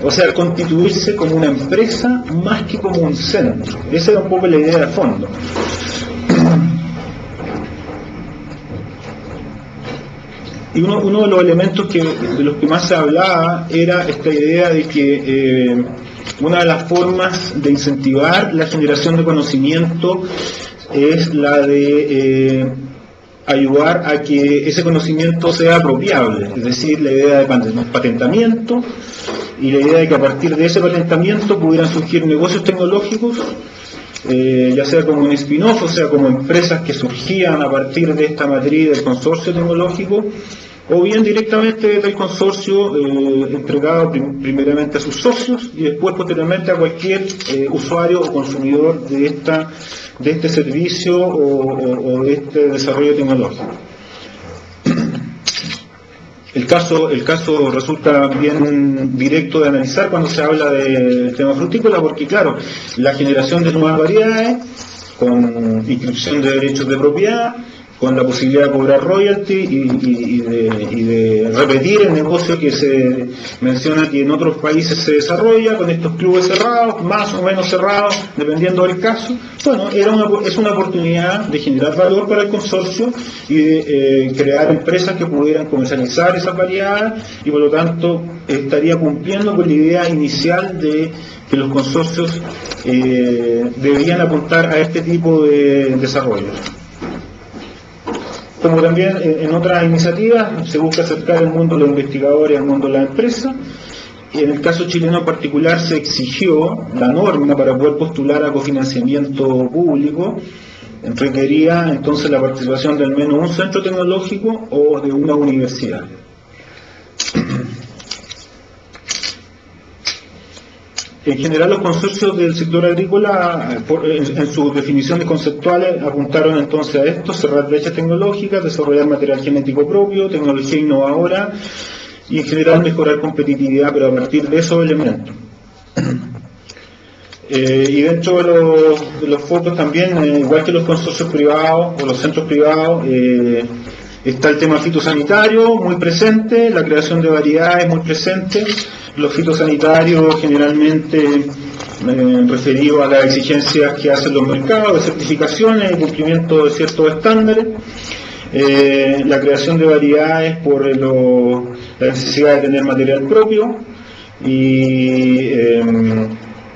o sea, constituirse como una empresa más que como un centro. Esa era un poco la idea de fondo. Y uno de los elementos de los que más se hablaba era esta idea de que una de las formas de incentivar la generación de conocimiento es la de ayudar a que ese conocimiento sea apropiable, es decir, la idea de patentamiento y la idea de que a partir de ese patentamiento pudieran surgir negocios tecnológicos, ya sea como un spin-off, o sea, como empresas que surgían a partir de esta matriz del consorcio tecnológico, o bien directamente del consorcio entregado primeramente a sus socios y después posteriormente a cualquier usuario o consumidor de este servicio o de este desarrollo tecnológico. El caso resulta bien directo de analizar cuando se habla del tema frutícola, porque claro, la generación de nuevas variedades, con inscripción de derechos de propiedad, con la posibilidad de cobrar royalty y de repetir el negocio que se menciona que en otros países se desarrolla, con estos clubes cerrados, más o menos cerrados, dependiendo del caso. Bueno, es una oportunidad de generar valor para el consorcio y de crear empresas que pudieran comercializar esas variedades, y por lo tanto estaría cumpliendo con la idea inicial de que los consorcios deberían apuntar a este tipo de desarrollo. Como también en otras iniciativas se busca acercar el mundo de los investigadores al mundo de la empresa. En el caso chileno en particular se exigió la norma para poder postular a cofinanciamiento público, requería entonces la participación de al menos un centro tecnológico o de una universidad. En general, los consorcios del sector agrícola, en sus definiciones conceptuales, apuntaron entonces a esto: cerrar brechas tecnológicas, desarrollar material genético propio, tecnología innovadora, y en general mejorar competitividad, pero a partir de esos elementos. Y dentro de los focos también, igual que los consorcios privados o los centros privados, está el tema fitosanitario muy presente, la creación de variedades muy presente, los fitosanitarios generalmente referidos a las exigencias que hacen los mercados, de certificaciones, de cumplimiento de ciertos estándares, la creación de variedades por la necesidad de tener material propio, y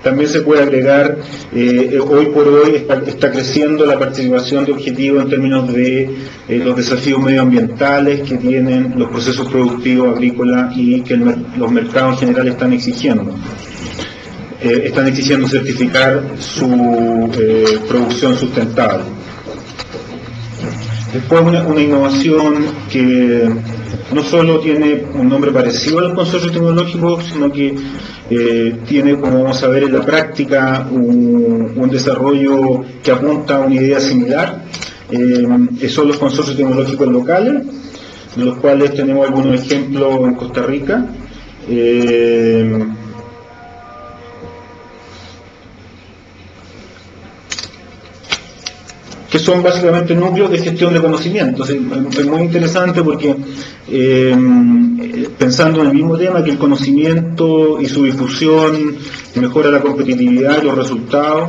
también se puede agregar, hoy por hoy está creciendo la participación de objetivos en términos de los desafíos medioambientales que tienen los procesos productivos agrícolas y que los mercados en general están exigiendo. Están exigiendo certificar su producción sustentable. Después una innovación que no solo tiene un nombre parecido a los consorcios tecnológicos, sino que tiene, como vamos a ver en la práctica, un desarrollo que apunta a una idea similar. Son los consorcios tecnológicos locales, de los cuales tenemos algunos ejemplos en Costa Rica. Que son básicamente núcleos de gestión de conocimientos. Es muy interesante porque, pensando en el mismo tema, que el conocimiento y su difusión mejora la competitividad y los resultados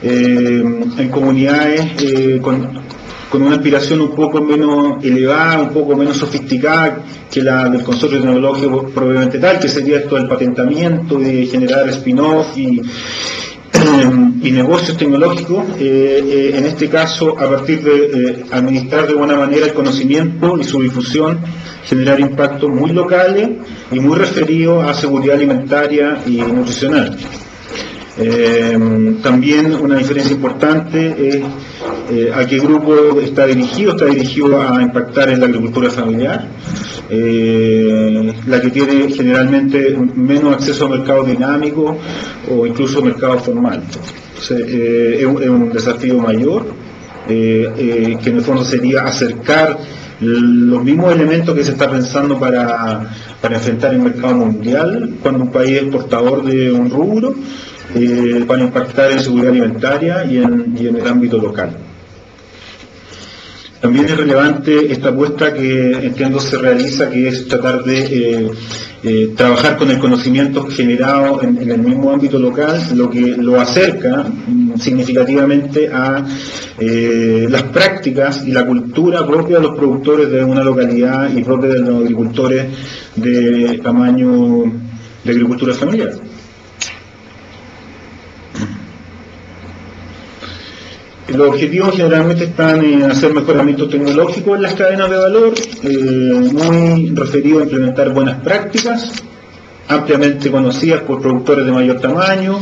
en comunidades con una aspiración un poco menos elevada, un poco menos sofisticada que la del consorcio tecnológico probablemente tal, que sería esto del patentamiento, de generar spin-off y negocios tecnológicos, en este caso a partir de administrar de buena manera el conocimiento y su difusión, generar impactos muy locales y muy referidos a seguridad alimentaria y nutricional. También una diferencia importante es a qué grupo está dirigido a impactar en la agricultura familiar, la que tiene generalmente menos acceso a mercados dinámicos o incluso mercados formales. Es un desafío mayor, que en el fondo sería acercar los mismos elementos que se está pensando para enfrentar el mercado mundial cuando un país es portador de un rubro, para impactar en seguridad alimentaria y en el ámbito local. También es relevante esta apuesta que entiendo se realiza, que es tratar de trabajar con el conocimiento generado en el mismo ámbito local, lo que lo acerca significativamente a las prácticas y la cultura propia de los productores de una localidad y propia de los agricultores de tamaño de agricultura familiar. Los objetivos generalmente están en hacer mejoramiento tecnológico en las cadenas de valor, muy referido a implementar buenas prácticas, ampliamente conocidas por productores de mayor tamaño,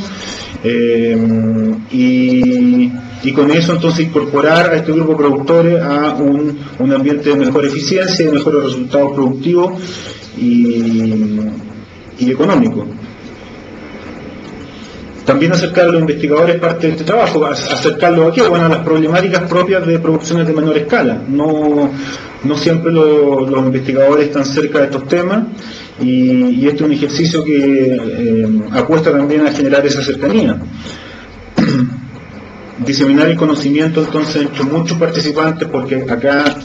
y con eso entonces incorporar a este grupo de productores a un ambiente de mejor eficiencia, de mejores resultados productivos y económicos. También acercar a los investigadores parte de este trabajo, acercarlos aquí, bueno, a las problemáticas propias de producciones de menor escala. No siempre los investigadores están cerca de estos temas, y este es un ejercicio que apuesta también a generar esa cercanía. Diseminar el conocimiento entonces entre muchos participantes, porque acá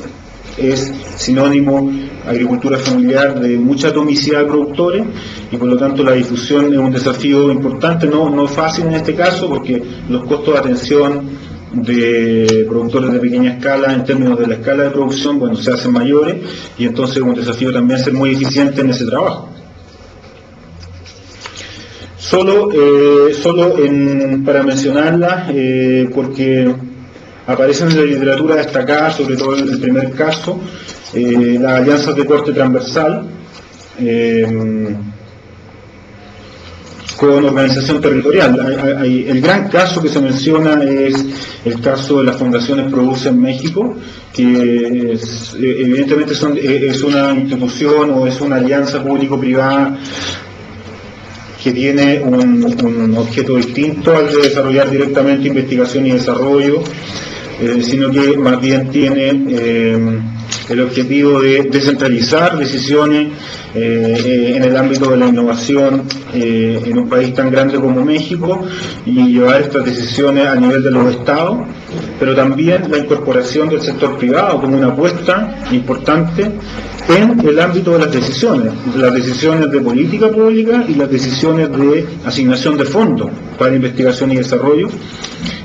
es sinónimo agricultura familiar de mucha atomicidad de productores, y por lo tanto la difusión es un desafío importante, no fácil en este caso, porque los costos de atención de productores de pequeña escala en términos de la escala de producción, bueno, se hacen mayores, y entonces es un desafío también ser muy eficiente en ese trabajo. Para mencionarla, porque aparecen en la literatura destacada, sobre todo en el primer caso, las alianzas de corte transversal con organización territorial. El gran caso que se menciona es el caso de las fundaciones Produce en México, que evidentemente es una institución o es una alianza público-privada que tiene un objeto distinto al de desarrollar directamente investigación y desarrollo, sino que más bien tiene el objetivo de descentralizar decisiones en el ámbito de la innovación en un país tan grande como México y llevar estas decisiones a nivel de los estados, pero también la incorporación del sector privado como una apuesta importante en el ámbito de las decisiones de política pública y las decisiones de asignación de fondos para investigación y desarrollo.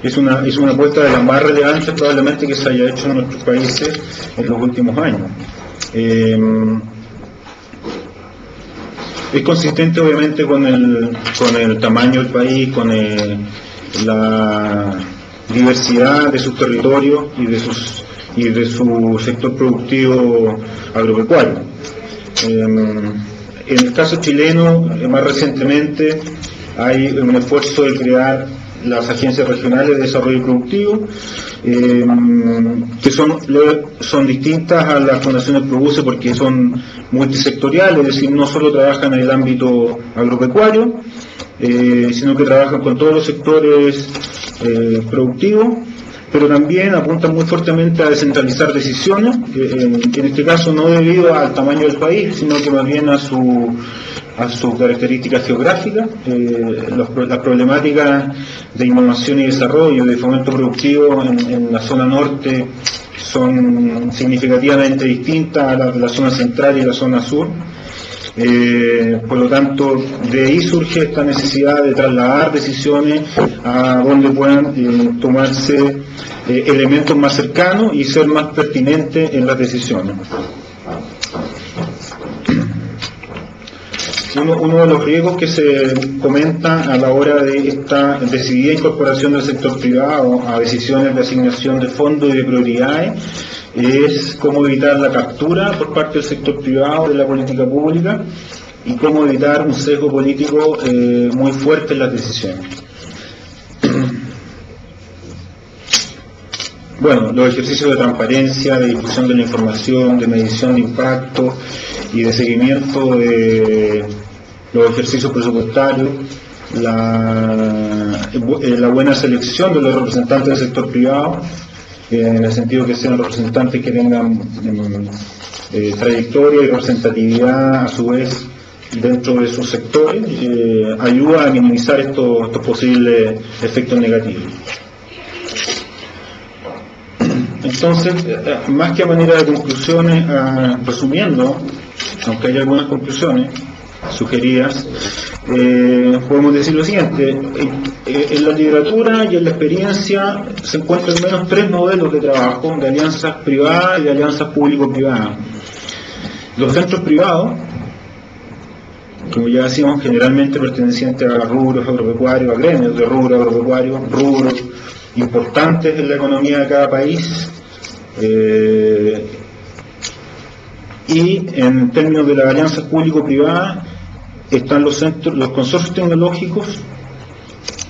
Es una apuesta de las más relevantes probablemente que se haya hecho en nuestros países en los últimos años. Es consistente obviamente con el tamaño del país, con la diversidad de sus territorios y de su sector productivo agropecuario. En el caso chileno, más recientemente, hay un esfuerzo de crear las agencias regionales de desarrollo productivo, que son distintas a las fundaciones Produce porque son multisectoriales, es decir, no solo trabajan en el ámbito agropecuario, sino que trabajan con todos los sectores productivos, pero también apuntan muy fuertemente a descentralizar decisiones, en este caso no debido al tamaño del país, sino que más bien a sus características geográficas. Las problemáticas de innovación y desarrollo, de fomento productivo en la zona norte son significativamente distintas a las de la zona central y la zona sur. Por lo tanto, de ahí surge esta necesidad de trasladar decisiones a donde puedan tomarse elementos más cercanos y ser más pertinentes en las decisiones. Uno de los riesgos que se comenta a la hora de esta decidida incorporación del sector privado a decisiones de asignación de fondos y de prioridades es cómo evitar la captura por parte del sector privado de la política pública y cómo evitar un sesgo político muy fuerte en las decisiones. Bueno, los ejercicios de transparencia, de difusión de la información, de medición de impacto y de seguimiento de los ejercicios presupuestarios, la buena selección de los representantes del sector privado, en el sentido que sean representantes que tengan trayectoria y representatividad a su vez dentro de sus sectores, ayuda a minimizar estos posibles efectos negativos. Entonces, más que a manera de conclusiones, resumiendo, aunque hay algunas conclusiones sugeridas, podemos decir lo siguiente: en la literatura y en la experiencia se encuentran al menos 3 modelos de trabajo, de alianzas privadas y de alianzas público-privadas. Los centros privados, como ya decíamos, generalmente pertenecientes a rubros agropecuarios, a gremios de rubro agropecuario, rubros importantes en la economía de cada país, y en términos de las alianzas público-privadas están los consorcios tecnológicos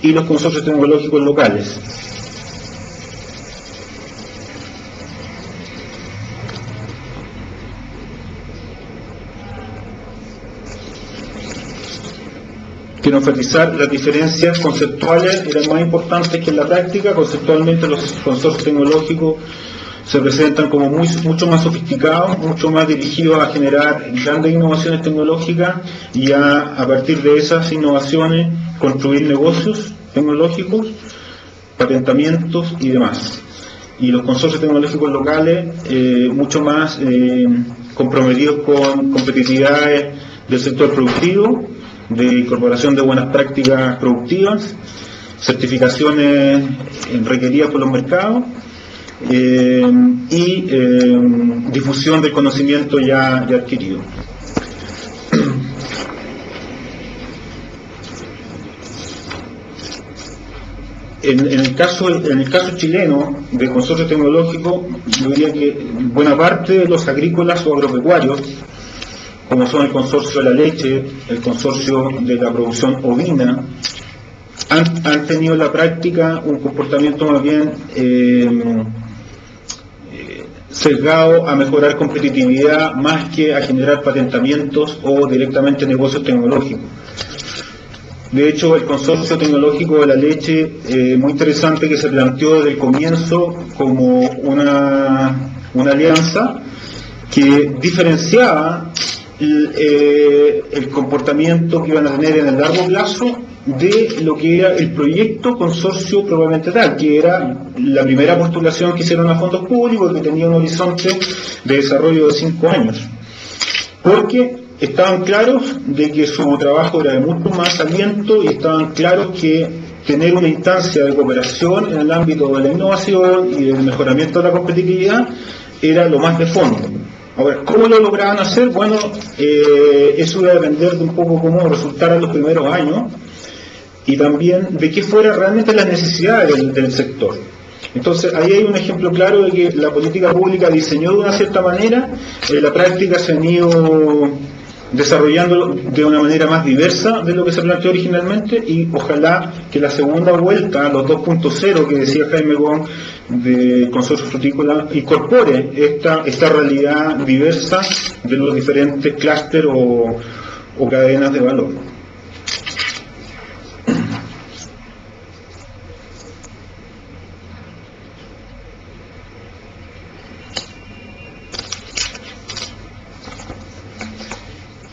y los consorcios tecnológicos locales. Quiero enfatizar, las diferencias conceptuales eran más importantes que en la práctica. Conceptualmente los consorcios tecnológicos se presentan como mucho más sofisticados, mucho más dirigidos a generar grandes innovaciones tecnológicas y a partir de esas innovaciones construir negocios tecnológicos, patentamientos y demás. Y los consorcios tecnológicos locales mucho más comprometidos con competitividades del sector productivo, de incorporación de buenas prácticas productivas, certificaciones requeridas por los mercados y difusión del conocimiento ya adquirido. En el caso chileno del consorcio tecnológico, yo diría que buena parte de los agrícolas o agropecuarios, como son el consorcio de la leche, el consorcio de la producción ovina, han tenido en la práctica un comportamiento más bien sesgado a mejorar competitividad más que a generar patentamientos o directamente negocios tecnológicos. De hecho, el consorcio tecnológico de la leche, muy interesante, que se planteó desde el comienzo como una alianza que diferenciaba el comportamiento que iban a tener en el largo plazo de lo que era el proyecto consorcio probablemente tal, que era la primera postulación que hicieron a fondos públicos, que tenía un horizonte de desarrollo de 5 años. Porque estaban claros de que su trabajo era de mucho más aliento y estaban claros que tener una instancia de cooperación en el ámbito de la innovación y del mejoramiento de la competitividad era lo más de fondo. Ahora, ¿cómo lo lograban hacer? Bueno, eso iba a depender de un poco cómo resultaran los primeros años y también de qué fueran realmente las necesidades del sector. Entonces, ahí hay un ejemplo claro de que la política pública diseñó de una cierta manera, en la práctica se han ido desarrollando de una manera más diversa de lo que se planteó originalmente, y ojalá que la segunda vuelta, los 2.0 que decía Jaime Wong de Consorcio Frutícola, incorpore esta realidad diversa de los diferentes clústeres o cadenas de valor.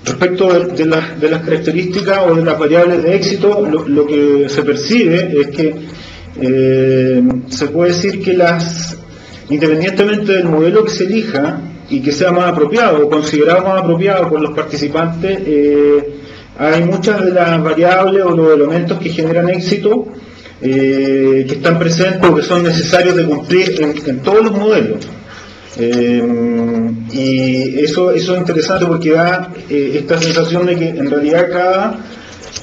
Respecto de las características o de las variables de éxito, lo que se percibe es que se puede decir que independientemente del modelo que se elija y que sea más apropiado o considerado más apropiado por los participantes, hay muchas de las variables o los elementos que generan éxito que están presentes o que son necesarios de cumplir en todos los modelos. Y eso es interesante porque da esta sensación de que en realidad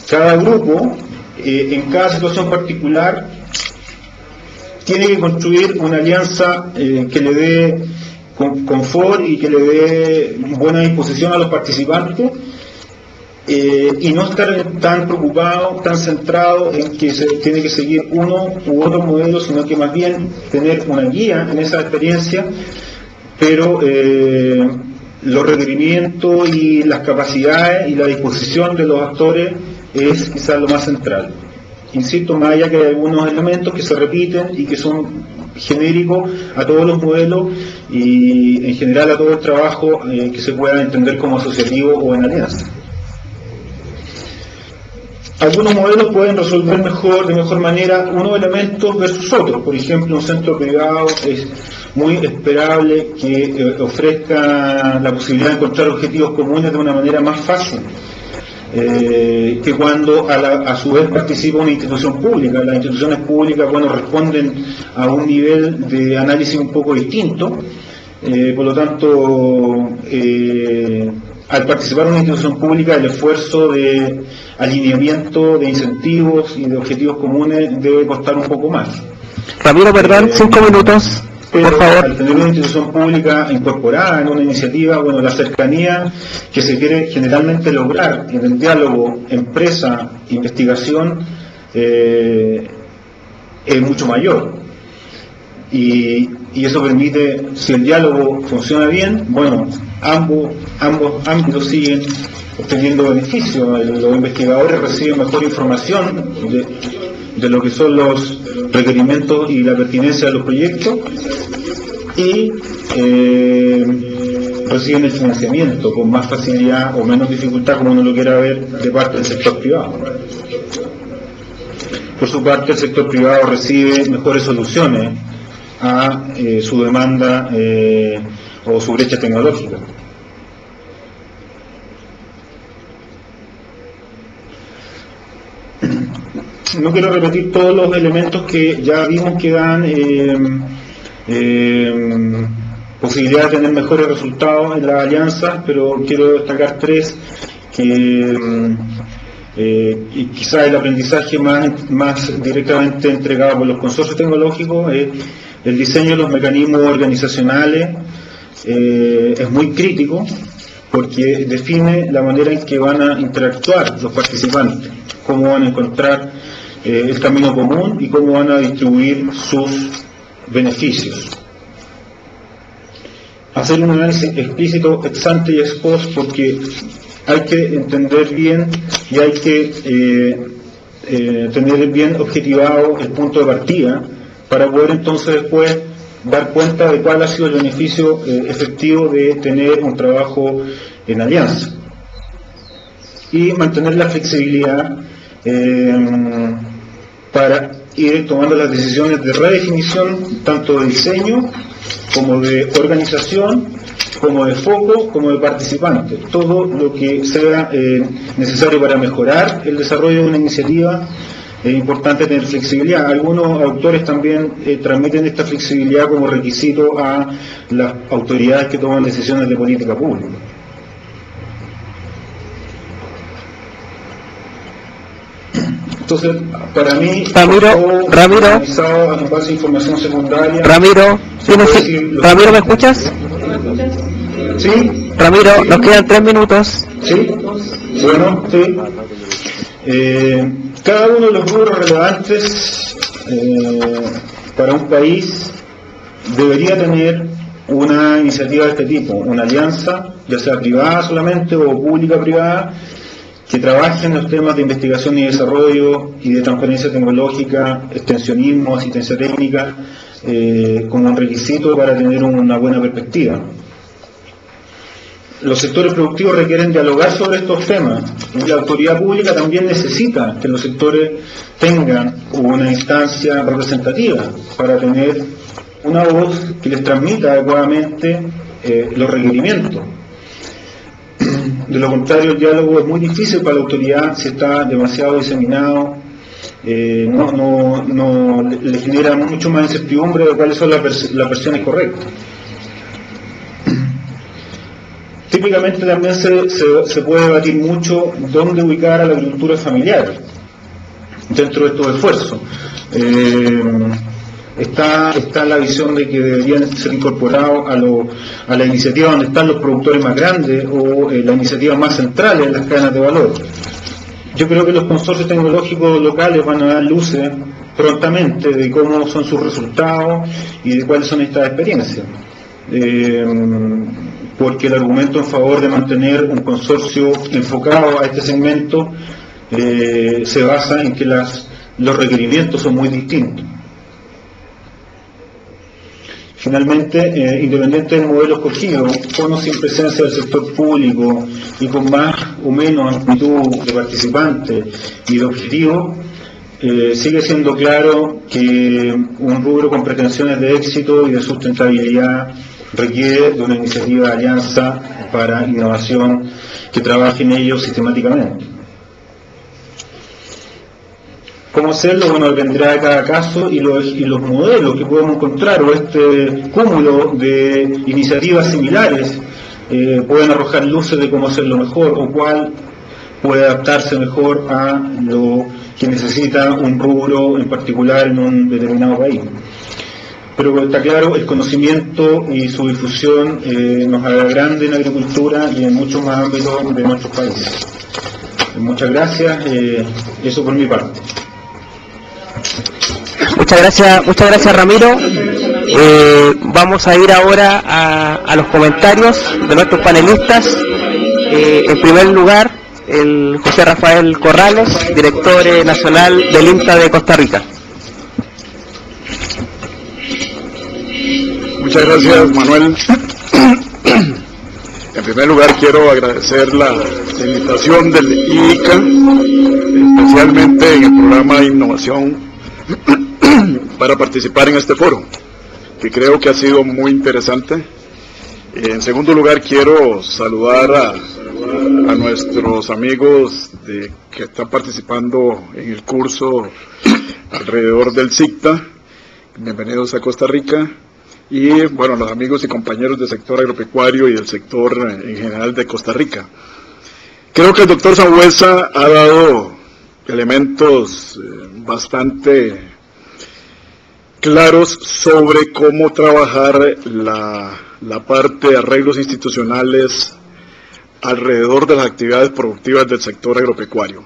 cada grupo en cada situación particular tiene que construir una alianza que le dé confort y que le dé buena disposición a los participantes, y no estar tan preocupado, tan centrado en que se tiene que seguir uno u otro modelo, sino que más bien tener una guía en esa experiencia, pero los requerimientos y las capacidades y la disposición de los actores es quizás lo más central. Insisto, más allá que hay algunos elementos que se repiten y que son genéricos a todos los modelos y en general a todo el trabajo que se pueda entender como asociativo o en alianza. Algunos modelos pueden resolver de mejor manera unos elementos versus otros. Por ejemplo, un centro privado es muy esperable que ofrezca la posibilidad de encontrar objetivos comunes de una manera más fácil que cuando a su vez participa una institución pública. Las instituciones públicas, responden a un nivel de análisis un poco distinto, por lo tanto, al participar en una institución pública, el esfuerzo de alineamiento de incentivos y de objetivos comunes debe costar un poco más. Ramiro, perdón, 5 minutos. Pero por favor. Al tener una institución pública incorporada en una iniciativa, la cercanía que se quiere generalmente lograr en el diálogo empresa-investigación es mucho mayor. Y eso permite, si el diálogo funciona bien, ambos ámbitos siguen obteniendo beneficios. Los investigadores reciben mejor información de lo que son los requerimientos y la pertinencia de los proyectos, y reciben el financiamiento con más facilidad o menos dificultad, como uno lo quiera ver, de parte del sector privado. Por su parte, el sector privado recibe mejores soluciones a su demanda o su brecha tecnológica. No quiero repetir todos los elementos que ya vimos que dan posibilidad de tener mejores resultados en las alianzas, pero quiero destacar 3 que quizás el aprendizaje más directamente entregado por los consorcios tecnológicos es el diseño de los mecanismos organizacionales. Es muy crítico porque define la manera en que van a interactuar los participantes, cómo van a encontrar el camino común y cómo van a distribuir sus beneficios. Hacer un análisis explícito ex ante y ex post, porque hay que entender bien y hay que tener bien objetivado el punto de partida para poder entonces después dar cuenta de cuál ha sido el beneficio efectivo de tener un trabajo en alianza y mantener la flexibilidad para ir tomando las decisiones de redefinición tanto de diseño como de organización, como de foco, como de participantes, todo lo que sea necesario para mejorar el desarrollo de una iniciativa. Es importante tener flexibilidad. Algunos autores también transmiten esta flexibilidad como requisito a las autoridades que toman decisiones de política pública. Entonces, para mí, Ramiro, en base a información secundaria. Ramiro, ¿me escuchas? Sí. Ramiro, nos quedan 3 minutos. Sí. Bueno, sí. Cada uno de los rubros relevantes para un país debería tener una iniciativa de este tipo, una alianza, ya sea privada solamente o pública-privada, que trabaje en los temas de investigación y desarrollo y de transferencia tecnológica, extensionismo, asistencia técnica, como un requisito para tener una buena perspectiva. Los sectores productivos requieren dialogar sobre estos temas y la autoridad pública también necesita que los sectores tengan una instancia representativa para tener una voz que les transmita adecuadamente los requerimientos. De lo contrario, el diálogo es muy difícil para la autoridad si está demasiado diseminado, no le genera mucho más incertidumbre de cuáles son las versiones correctas. Típicamente también se puede debatir mucho dónde ubicar a la agricultura familiar dentro de estos esfuerzos. Está la visión de que deberían ser incorporados a la iniciativa donde están los productores más grandes o las iniciativas más centrales en las cadenas de valor. Yo creo que los consorcios tecnológicos locales van a dar luces prontamente de cómo son sus resultados y de cuáles son estas experiencias. Porque el argumento en favor de mantener un consorcio enfocado a este segmento se basa en que los requerimientos son muy distintos. Finalmente, independiente del modelo escogido, con o sin presencia del sector público y con más o menos amplitud de participantes y de objetivos, sigue siendo claro que un rubro con pretensiones de éxito y de sustentabilidad requiere de una iniciativa de alianza para innovación que trabaje en ello sistemáticamente. ¿Cómo hacerlo? Bueno, dependerá de cada caso y los modelos que podemos encontrar o este cúmulo de iniciativas similares pueden arrojar luces de cómo hacerlo mejor o cuál puede adaptarse mejor a lo que necesita un rubro en particular en un determinado país. Pero está claro, el conocimiento y su difusión nos hará grande en la agricultura y en muchos más ámbitos de nuestros países. Muchas gracias, eso por mi parte. Muchas gracias Ramiro. Vamos a ir ahora a los comentarios de nuestros panelistas. En primer lugar, el José Rafael Corrales, director nacional del INTA de Costa Rica. Muchas gracias, Manuel. En primer lugar, quiero agradecer la invitación del IICA, especialmente en el programa de innovación, para participar en este foro, que creo que ha sido muy interesante. En segundo lugar, quiero saludar a nuestros amigos que están participando en el curso alrededor del SICTA. Bienvenidos a Costa Rica. Y bueno, los amigos y compañeros del sector agropecuario y del sector en general de Costa Rica. Creo que el doctor Sangüesa ha dado elementos bastante claros sobre cómo trabajar la parte de arreglos institucionales alrededor de las actividades productivas del sector agropecuario.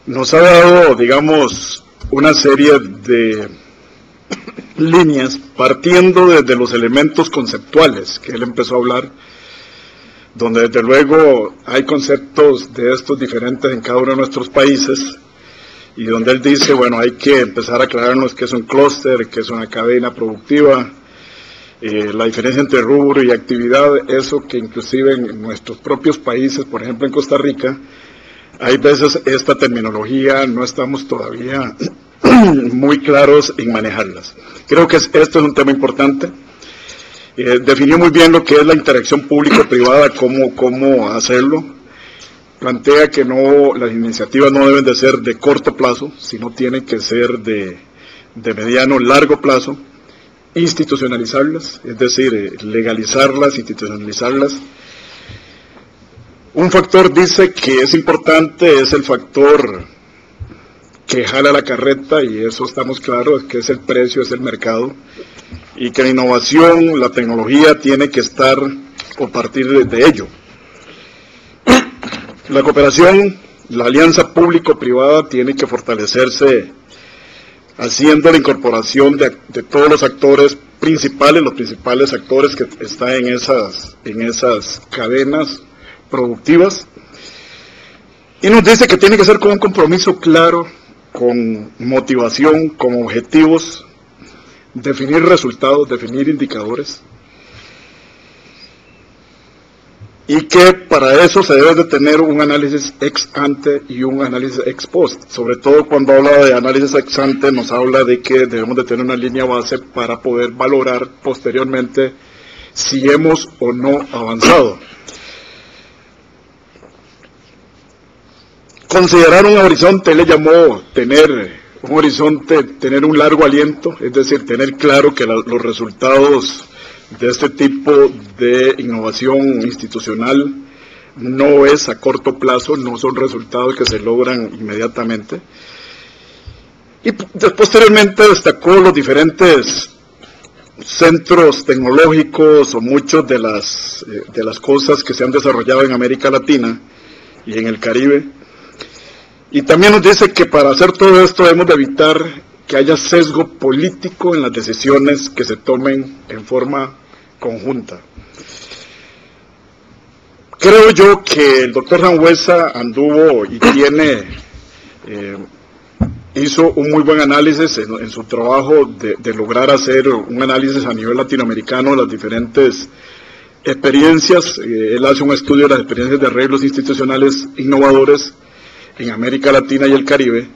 Nos ha dado, digamos, una serie de líneas partiendo desde los elementos conceptuales que él empezó a hablar, donde desde luego hay conceptos de estos diferentes en cada uno de nuestros países, y donde él dice, bueno, hay que empezar a aclararnos qué es un clúster, qué es una cadena productiva, la diferencia entre rubro y actividad, eso que inclusive en nuestros propios países, por ejemplo en Costa Rica, hay veces esta terminología no estamos todavía muy claros en manejarlas. Creo que esto es un tema importante. Definió muy bien lo que es la interacción público-privada, cómo hacerlo. Plantea que las iniciativas no deben de ser de corto plazo, sino tienen que ser de mediano, largo plazo. Institucionalizarlas, es decir, legalizarlas, institucionalizarlas. Un factor dice que es importante, es el factor que jala la carreta, y eso estamos claros, que es el precio, es el mercado, y que la innovación, la tecnología tiene que estar o partir de ello. La cooperación, la alianza público-privada tiene que fortalecerse haciendo la incorporación de todos los actores principales, los principales actores que están en esas cadenas productivas, y nos dice que tiene que ser con un compromiso claro, con motivación, con objetivos, definir resultados, definir indicadores, y que para eso se debe de tener un análisis ex ante y un análisis ex post. Sobre todo cuando habla de análisis ex ante, nos habla de que debemos de tener una línea base para poder valorar posteriormente si hemos o no avanzado. Considerar un horizonte, le llamó tener un horizonte, tener un largo aliento, es decir, tener claro que los resultados de este tipo de innovación institucional no es a corto plazo, no son resultados que se logran inmediatamente. Y posteriormente destacó los diferentes centros tecnológicos o muchas de las cosas que se han desarrollado en América Latina y en el Caribe. Y también nos dice que para hacer todo esto debemos de evitar que haya sesgo político en las decisiones que se tomen en forma conjunta. Creo yo que el doctor Sangüesa anduvo y hizo un muy buen análisis en su trabajo de lograr hacer un análisis a nivel latinoamericano de las diferentes experiencias. Él hace un estudio de las experiencias de arreglos institucionales innovadores en América Latina y el Caribe,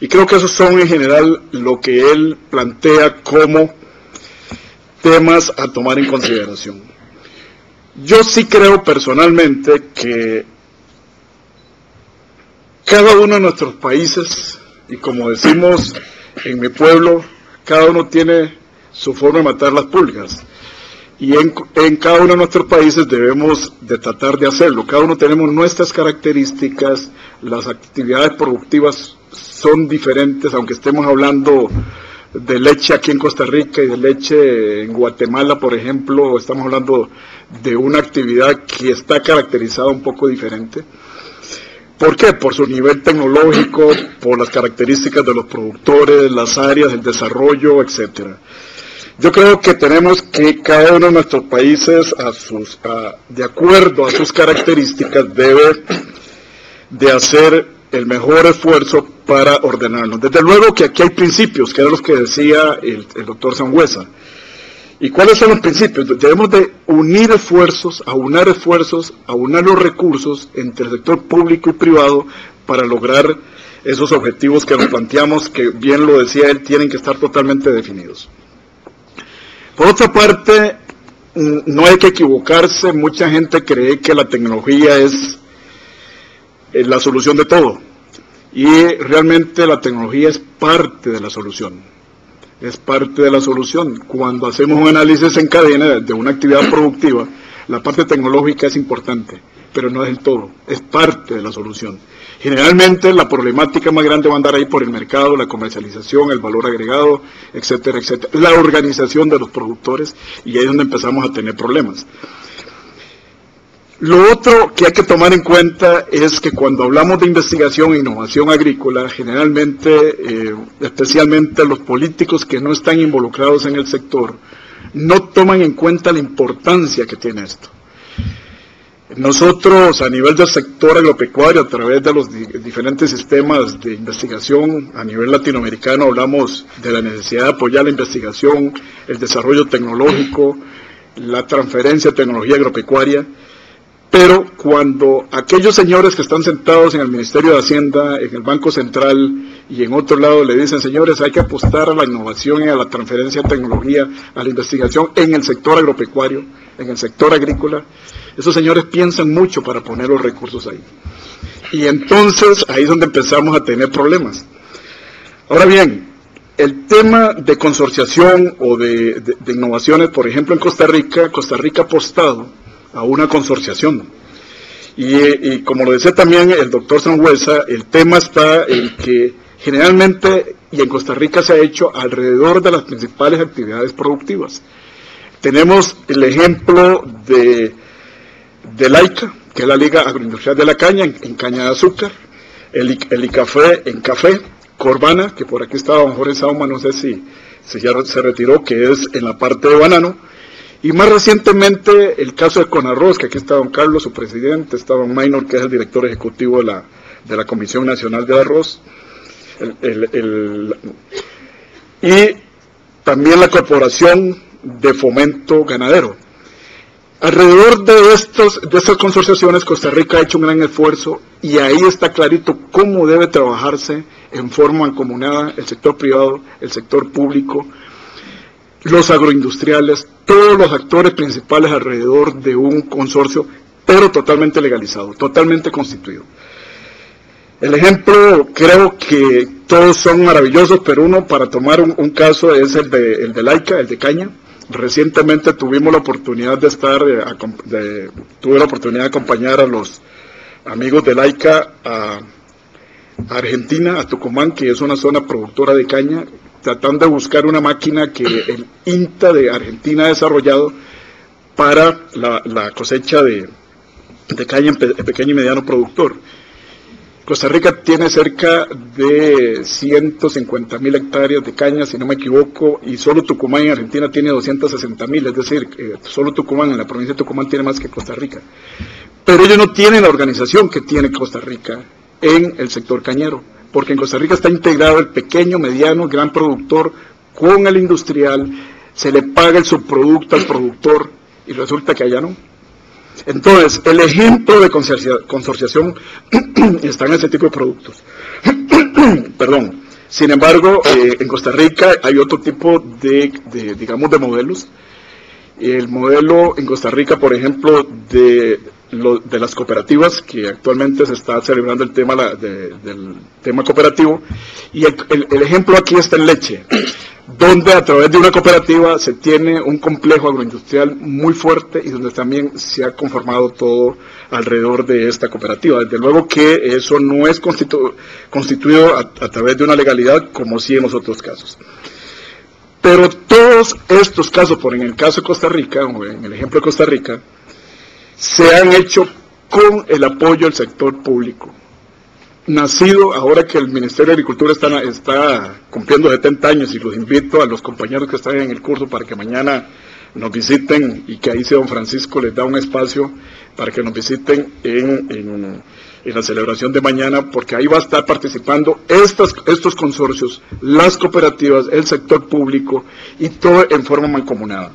y creo que esos son en general lo que él plantea como temas a tomar en consideración. Yo sí creo personalmente que cada uno de nuestros países, y como decimos en mi pueblo, cada uno tiene su forma de matar las pulgas, y en cada uno de nuestros países debemos de tratar de hacerlo. Cada uno tenemos nuestras características, las actividades productivas son diferentes, aunque estemos hablando de leche aquí en Costa Rica y de leche en Guatemala, por ejemplo, estamos hablando de una actividad que está caracterizada un poco diferente. ¿Por qué? Por su nivel tecnológico, por las características de los productores, las áreas, el desarrollo, etcétera. Yo creo que tenemos que cada uno de nuestros países, de acuerdo a sus características, debe de hacer el mejor esfuerzo para ordenarnos. Desde luego que aquí hay principios, que eran los que decía el doctor Sangüesa. ¿Y cuáles son los principios? Debemos de unir esfuerzos, aunar los recursos entre el sector público y privado para lograr esos objetivos que nos planteamos, que bien lo decía él, tienen que estar totalmente definidos. Por otra parte, no hay que equivocarse, mucha gente cree que la tecnología es la solución de todo, y realmente la tecnología es parte de la solución, Cuando hacemos un análisis en cadena de una actividad productiva, la parte tecnológica es importante, pero no es el todo, es parte de la solución. Generalmente la problemática más grande va a andar ahí por el mercado, la comercialización, el valor agregado, etcétera, etcétera, la organización de los productores, y ahí es donde empezamos a tener problemas. Lo otro que hay que tomar en cuenta es que cuando hablamos de investigación e innovación agrícola, generalmente, especialmente los políticos que no están involucrados en el sector, no toman en cuenta la importancia que tiene esto. Nosotros, a nivel del sector agropecuario, a través de los diferentes sistemas de investigación a nivel latinoamericano, hablamos de la necesidad de apoyar la investigación, el desarrollo tecnológico, la transferencia de tecnología agropecuaria, pero cuando aquellos señores que están sentados en el Ministerio de Hacienda, en el Banco Central y en otro lado le dicen, señores, hay que apostar a la innovación y a la transferencia de tecnología, a la investigación en el sector agropecuario, en el sector agrícola, esos señores piensan mucho para poner los recursos ahí. Y entonces ahí es donde empezamos a tener problemas. Ahora bien, el tema de consorciación o de innovaciones, por ejemplo en Costa Rica ha apostado a una consorciación. Y como lo decía también el doctor Sangüesa, el tema está en que generalmente, y en Costa Rica se ha hecho alrededor de las principales actividades productivas. Tenemos el ejemplo de LAICA, que es la Liga Agroindustrial de la Caña, en caña de azúcar, el ICAFE en café, Corbana, que por aquí estaba don Jorge Sauma, no sé si ya se retiró, que es en la parte de banano, y más recientemente el caso de Conarroz, que aquí está don Carlos, su presidente, está don Maynor, que es el director ejecutivo de la Comisión Nacional del Arroz, y también la Corporación de Fomento Ganadero. Alrededor de estas consorciaciones, Costa Rica ha hecho un gran esfuerzo y ahí está clarito cómo debe trabajarse en forma mancomunada el sector privado, el sector público, los agroindustriales, todos los actores principales alrededor de un consorcio, pero totalmente legalizado, totalmente constituido. El ejemplo, creo que todos son maravillosos, pero uno, para tomar un caso, es el de LAICA, el de caña. Recientemente tuvimos la oportunidad tuve la oportunidad de acompañar a los amigos de LAICA a Argentina, a Tucumán, que es una zona productora de caña, tratando de buscar una máquina que el INTA de Argentina ha desarrollado para la cosecha de caña en pequeño y mediano productor. Costa Rica tiene cerca de 150.000 hectáreas de caña, si no me equivoco, y solo Tucumán en Argentina tiene 260.000, es decir, solo Tucumán, en la provincia de Tucumán, tiene más que Costa Rica. Pero ellos no tienen la organización que tiene Costa Rica en el sector cañero, porque en Costa Rica está integrado el pequeño, mediano, gran productor con el industrial, se le paga el subproducto al productor, y resulta que allá no. Entonces, el ejemplo de consorciación está en ese tipo de productos. Perdón. Sin embargo, en Costa Rica hay otro tipo digamos, de modelos. El modelo en Costa Rica, por ejemplo, de las cooperativas, que actualmente se está celebrando el tema del tema cooperativo, y el ejemplo aquí está en leche, donde a través de una cooperativa se tiene un complejo agroindustrial muy fuerte y donde también se ha conformado todo alrededor de esta cooperativa. Desde luego que eso no es constituido a través de una legalidad como sí en los otros casos. Pero todos estos casos, por en el caso de Costa Rica, o en el ejemplo de Costa Rica, se han hecho con el apoyo del sector público. Nacido ahora que el Ministerio de Agricultura está cumpliendo 70 años, y los invito a los compañeros que están en el curso para que mañana nos visiten, y que ahí sea don Francisco les da un espacio para que nos visiten en la celebración de mañana, porque ahí va a estar participando estos consorcios, las cooperativas, el sector público, y todo en forma mancomunada.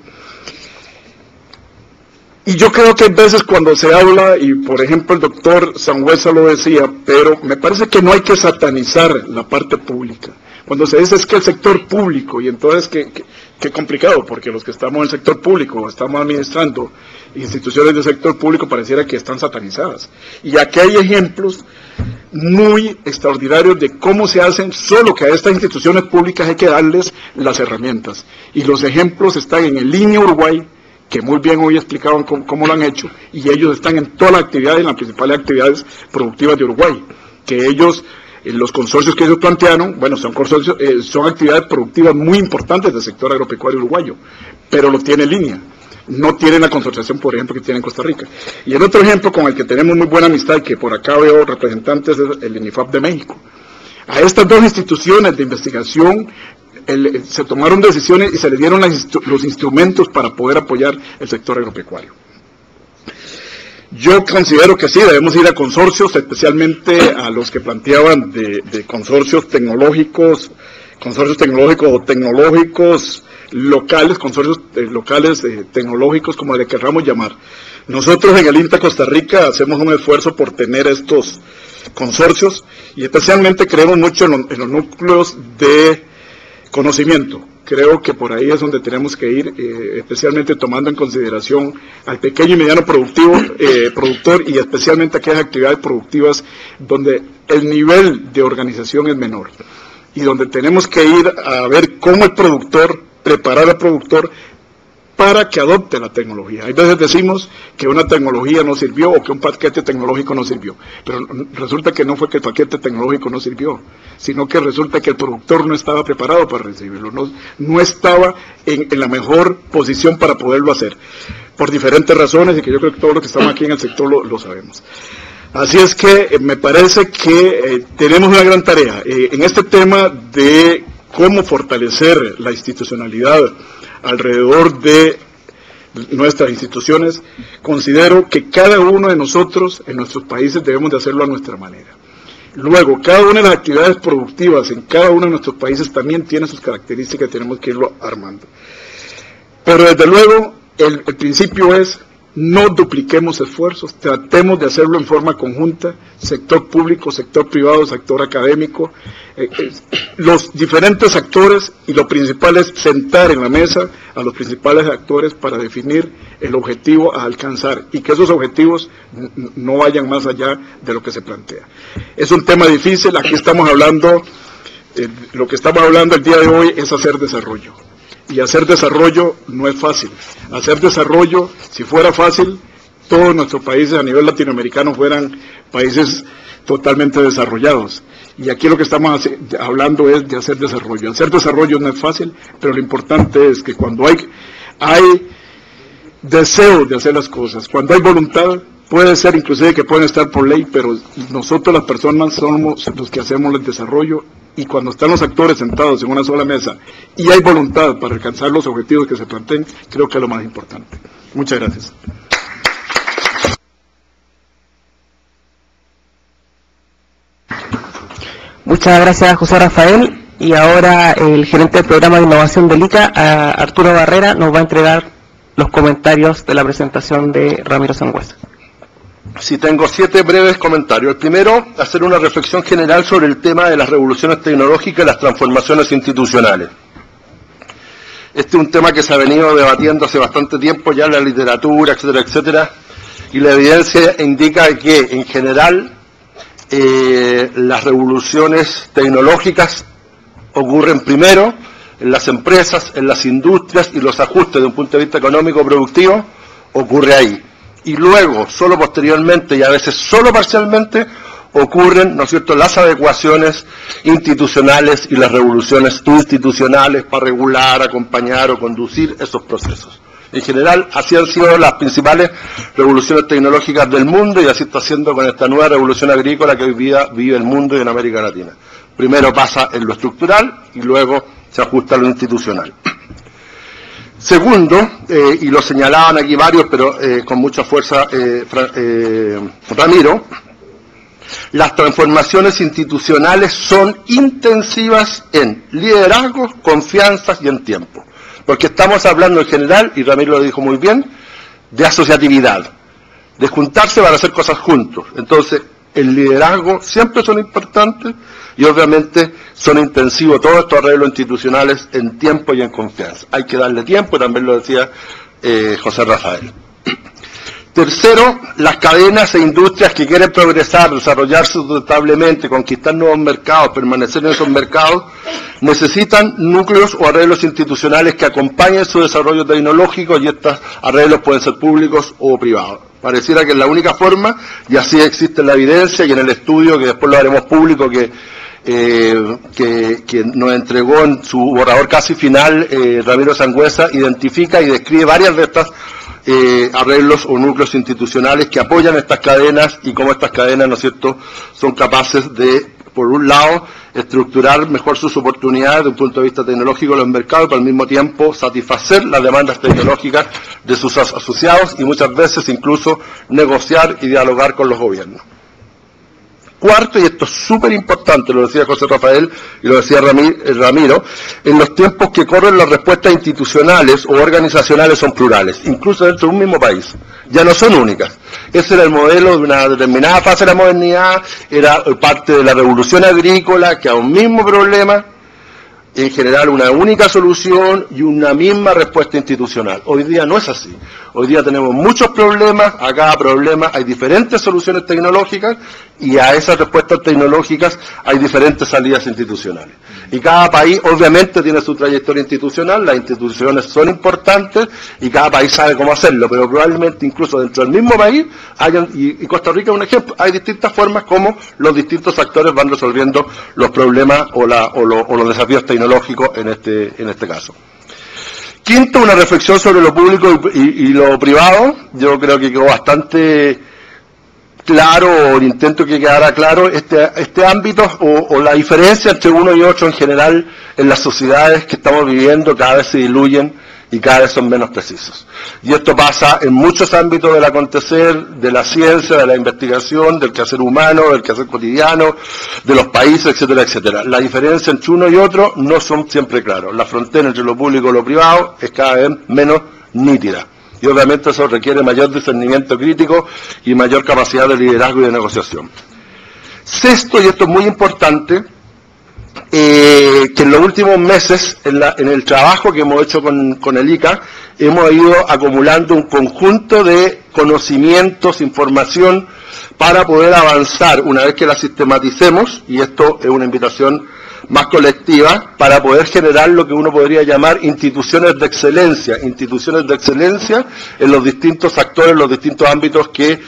Y yo creo que hay veces cuando se habla, y por ejemplo el doctor Sangüesa lo decía, pero me parece que no hay que satanizar la parte pública. Cuando se dice es que el sector público, y entonces qué complicado, porque los que estamos en el sector público, estamos administrando instituciones del sector público, pareciera que están satanizadas. Y aquí hay ejemplos muy extraordinarios de cómo se hacen, solo que a estas instituciones públicas hay que darles las herramientas. Y los ejemplos están en el Línea Uruguay, que muy bien hoy explicaban cómo lo han hecho, y ellos están en todas las actividades, en las principales actividades productivas de Uruguay, que ellos, los consorcios que ellos plantearon, bueno, son actividades productivas muy importantes del sector agropecuario uruguayo, pero lo tiene Línea, no tienen la consorciación, por ejemplo, que tiene en Costa Rica. Y el otro ejemplo con el que tenemos muy buena amistad, y que por acá veo representantes, es el INIFAP de México. A estas dos instituciones de investigación se tomaron decisiones y se le dieron los instrumentos para poder apoyar el sector agropecuario. Yo considero que sí, debemos ir a consorcios, especialmente a los que planteaban de consorcios tecnológicos o tecnológicos locales, consorcios locales tecnológicos, como le querramos llamar. Nosotros en el INTA Costa Rica hacemos un esfuerzo por tener estos consorcios y especialmente creemos mucho en los núcleos de conocimiento. Creo que por ahí es donde tenemos que ir, especialmente tomando en consideración al pequeño y mediano productor y especialmente aquellas actividades productivas donde el nivel de organización es menor y donde tenemos que ir a ver cómo el productor, preparar al productor para que adopte la tecnología. Hay veces decimos que una tecnología no sirvió o que un paquete tecnológico no sirvió, pero resulta que no fue que el paquete tecnológico no sirvió, sino que resulta que el productor no estaba preparado para recibirlo, no estaba en la mejor posición para poderlo hacer, por diferentes razones, y que yo creo que todos los que estamos aquí en el sector lo sabemos. Así es que me parece que tenemos una gran tarea en este tema de cómo fortalecer la institucionalidad alrededor de nuestras instituciones. Considero que cada uno de nosotros en nuestros países debemos de hacerlo a nuestra manera. Luego, cada una de las actividades productivas en cada uno de nuestros países también tiene sus características y tenemos que irlo armando. Pero desde luego, el principio es: no dupliquemos esfuerzos, tratemos de hacerlo en forma conjunta, sector público, sector privado, sector académico, los diferentes actores, y lo principal es sentar en la mesa a los principales actores para definir el objetivo a alcanzar y que esos objetivos no vayan más allá de lo que se plantea. Es un tema difícil, aquí estamos hablando, lo que estamos hablando el día de hoy es hacer desarrollo. Y hacer desarrollo no es fácil. Hacer desarrollo, si fuera fácil, todos nuestros países a nivel latinoamericano fueran países totalmente desarrollados. Y aquí lo que estamos hablando es de hacer desarrollo. Hacer desarrollo no es fácil, pero lo importante es que cuando hay deseo de hacer las cosas, cuando hay voluntad, puede ser inclusive que pueden estar por ley, pero nosotros las personas somos los que hacemos el desarrollo. Y cuando están los actores sentados en una sola mesa y hay voluntad para alcanzar los objetivos que se planteen, creo que es lo más importante. Muchas gracias. Muchas gracias, José Rafael. Y ahora el gerente del programa de innovación del ICA, Arturo Barrera, nos va a entregar los comentarios de la presentación de Ramiro Sangüesa. Sí, tengo 7 breves comentarios. El primero, hacer una reflexión general sobre el tema de las revoluciones tecnológicas y las transformaciones institucionales. Este es un tema que se ha venido debatiendo hace bastante tiempo ya en la literatura, etcétera, etcétera, y la evidencia indica que, en general, las revoluciones tecnológicas ocurren primero en las empresas, en las industrias, y los ajustes de un punto de vista económico productivo ocurre ahí. Y luego, solo posteriormente y a veces solo parcialmente, ocurren, ¿no es cierto?, las adecuaciones institucionales y las revoluciones institucionales para regular, acompañar o conducir esos procesos. En general, así han sido las principales revoluciones tecnológicas del mundo y así está siendo con esta nueva revolución agrícola que hoy día vive el mundo y en América Latina. Primero pasa en lo estructural y luego se ajusta a lo institucional. Segundo, y lo señalaban aquí varios, pero con mucha fuerza Ramiro, las transformaciones institucionales son intensivas en liderazgo, confianza y en tiempo. Porque estamos hablando en general, y Ramiro lo dijo muy bien, de asociatividad, de juntarse para hacer cosas juntos. Entonces, el liderazgo siempre son importantes y obviamente son intensivos todos estos arreglos institucionales en tiempo y en confianza. Hay que darle tiempo, también lo decía José Rafael. Tercero, las cadenas e industrias que quieren progresar, desarrollarse sustentablemente, conquistar nuevos mercados, permanecer en esos mercados, necesitan núcleos o arreglos institucionales que acompañen su desarrollo tecnológico, y estos arreglos pueden ser públicos o privados. Pareciera que es la única forma, y así existe la evidencia, y en el estudio, que después lo haremos público, que nos entregó en su borrador casi final Ramiro Sangüesa, identifica y describe varias de estas arreglos o núcleos institucionales que apoyan estas cadenas y cómo estas cadenas, ¿no es cierto?, son capaces de, por un lado, estructurar mejor sus oportunidades desde un punto de vista tecnológico en los mercados, pero al mismo tiempo satisfacer las demandas tecnológicas de sus asociados y muchas veces incluso negociar y dialogar con los gobiernos. Cuarto, y esto es súper importante, lo decía José Rafael y lo decía Ramiro, en los tiempos que corren las respuestas institucionales o organizacionales son plurales, incluso dentro de un mismo país, ya no son únicas. Ese era el modelo de una determinada fase de la modernidad, era parte de la revolución agrícola, que a un mismo problema, en general una única solución y una misma respuesta institucional. Hoy día no es así. Hoy día tenemos muchos problemas, a cada problema hay diferentes soluciones tecnológicas y a esas respuestas tecnológicas hay diferentes salidas institucionales. Y cada país obviamente tiene su trayectoria institucional, las instituciones son importantes y cada país sabe cómo hacerlo, pero probablemente incluso dentro del mismo país, y Costa Rica es un ejemplo, hay distintas formas como los distintos actores van resolviendo los problemas o los desafíos tecnológicos en este caso. Quinto, una reflexión sobre lo público y lo privado. Yo creo que quedó bastante claro, o intento que quedara claro, este ámbito o la diferencia entre uno y otro en general en las sociedades que estamos viviendo cada vez se diluyen y cada vez son menos precisos. Y esto pasa en muchos ámbitos del acontecer, de la ciencia, de la investigación, del quehacer humano, del quehacer cotidiano, de los países, etcétera, etcétera. La diferencia entre uno y otro no son siempre claros. La frontera entre lo público y lo privado es cada vez menos nítida. Y obviamente eso requiere mayor discernimiento crítico y mayor capacidad de liderazgo y de negociación. Sexto, y esto es muy importante, que en los últimos meses, en el trabajo que hemos hecho con el ICA, hemos ido acumulando un conjunto de conocimientos, información, para poder avanzar una vez que la sistematicemos, y esto es una invitación más colectiva, para poder generar lo que uno podría llamar instituciones de excelencia en los distintos actores, en los distintos ámbitos que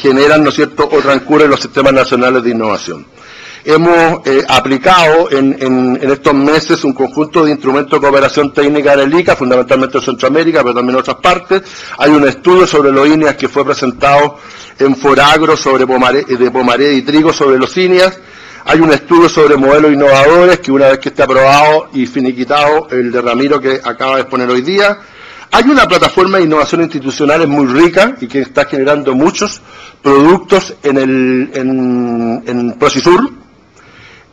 generan, ¿no es cierto?, o transcurren los sistemas nacionales de innovación. Hemos aplicado en estos meses un conjunto de instrumentos de cooperación técnica del ICA, fundamentalmente en Centroamérica, pero también en otras partes. Hay un estudio sobre los INEAS que fue presentado en Foragro sobre de Pomaré y Trigo sobre los INEAS. Hay un estudio sobre modelos innovadores que una vez que esté aprobado y finiquitado, el de Ramiro que acaba de exponer hoy día. Hay una plataforma de innovación institucional muy rica y que está generando muchos productos en Procisur.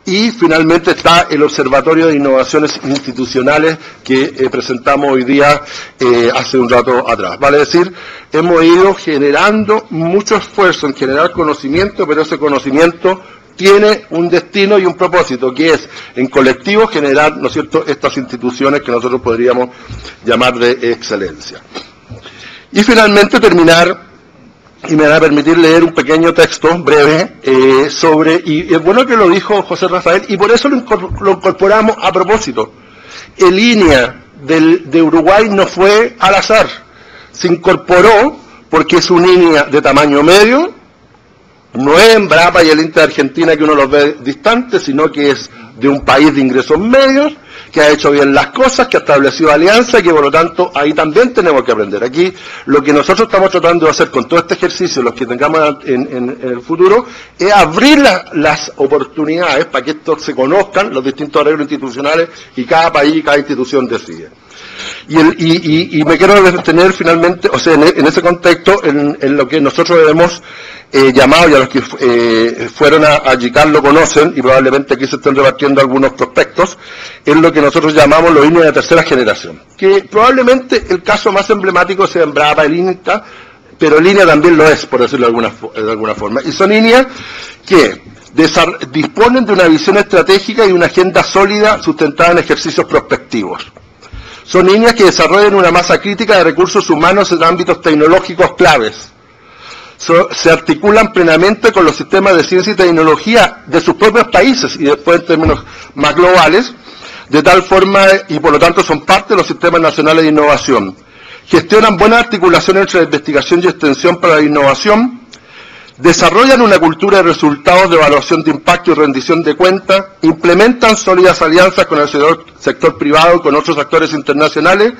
Y finalmente está el Observatorio de Innovaciones Institucionales que presentamos hoy día hace un rato atrás. Vale decir, hemos ido generando mucho esfuerzo en generar conocimiento, pero ese conocimiento tiene un destino y un propósito, que es en colectivo generar, ¿no es cierto?, estas instituciones que nosotros podríamos llamar de excelencia. Y finalmente terminar, y me va a permitir leer un pequeño texto breve y es bueno que lo dijo José Rafael, y por eso lo incorporamos a propósito. El INEA de Uruguay no fue al azar, se incorporó porque es un INEA de tamaño medio, no es Embrapa y el INTA de Argentina que uno los ve distantes, sino que es de un país de ingresos medios, que ha hecho bien las cosas, que ha establecido alianzas y que por lo tanto ahí también tenemos que aprender. Aquí lo que nosotros estamos tratando de hacer con todo este ejercicio, los que tengamos en el futuro, es abrir las oportunidades para que estos se conozcan, los distintos arreglos institucionales, y cada país y cada institución decide. Y me quiero detener finalmente, o sea, en ese contexto, en lo que nosotros hemos llamado, y a los que fueron a GICAR lo conocen, y probablemente aquí se estén repartiendo algunos prospectos, es lo que nosotros llamamos los INEA de tercera generación, que probablemente el caso más emblemático sea Embrapa, el INTA, pero el INEA también lo es, por decirlo de alguna forma, y son INEA que disponen de una visión estratégica y una agenda sólida sustentada en ejercicios prospectivos. Son INEA que desarrollan una masa crítica de recursos humanos en ámbitos tecnológicos claves. Se articulan plenamente con los sistemas de ciencia y tecnología de sus propios países y después en términos más globales, de tal forma, y por lo tanto son parte de los sistemas nacionales de innovación. Gestionan buena articulación entre la investigación y extensión para la innovación, desarrollan una cultura de resultados de evaluación de impacto y rendición de cuentas, implementan sólidas alianzas con el sector privado y con otros actores internacionales,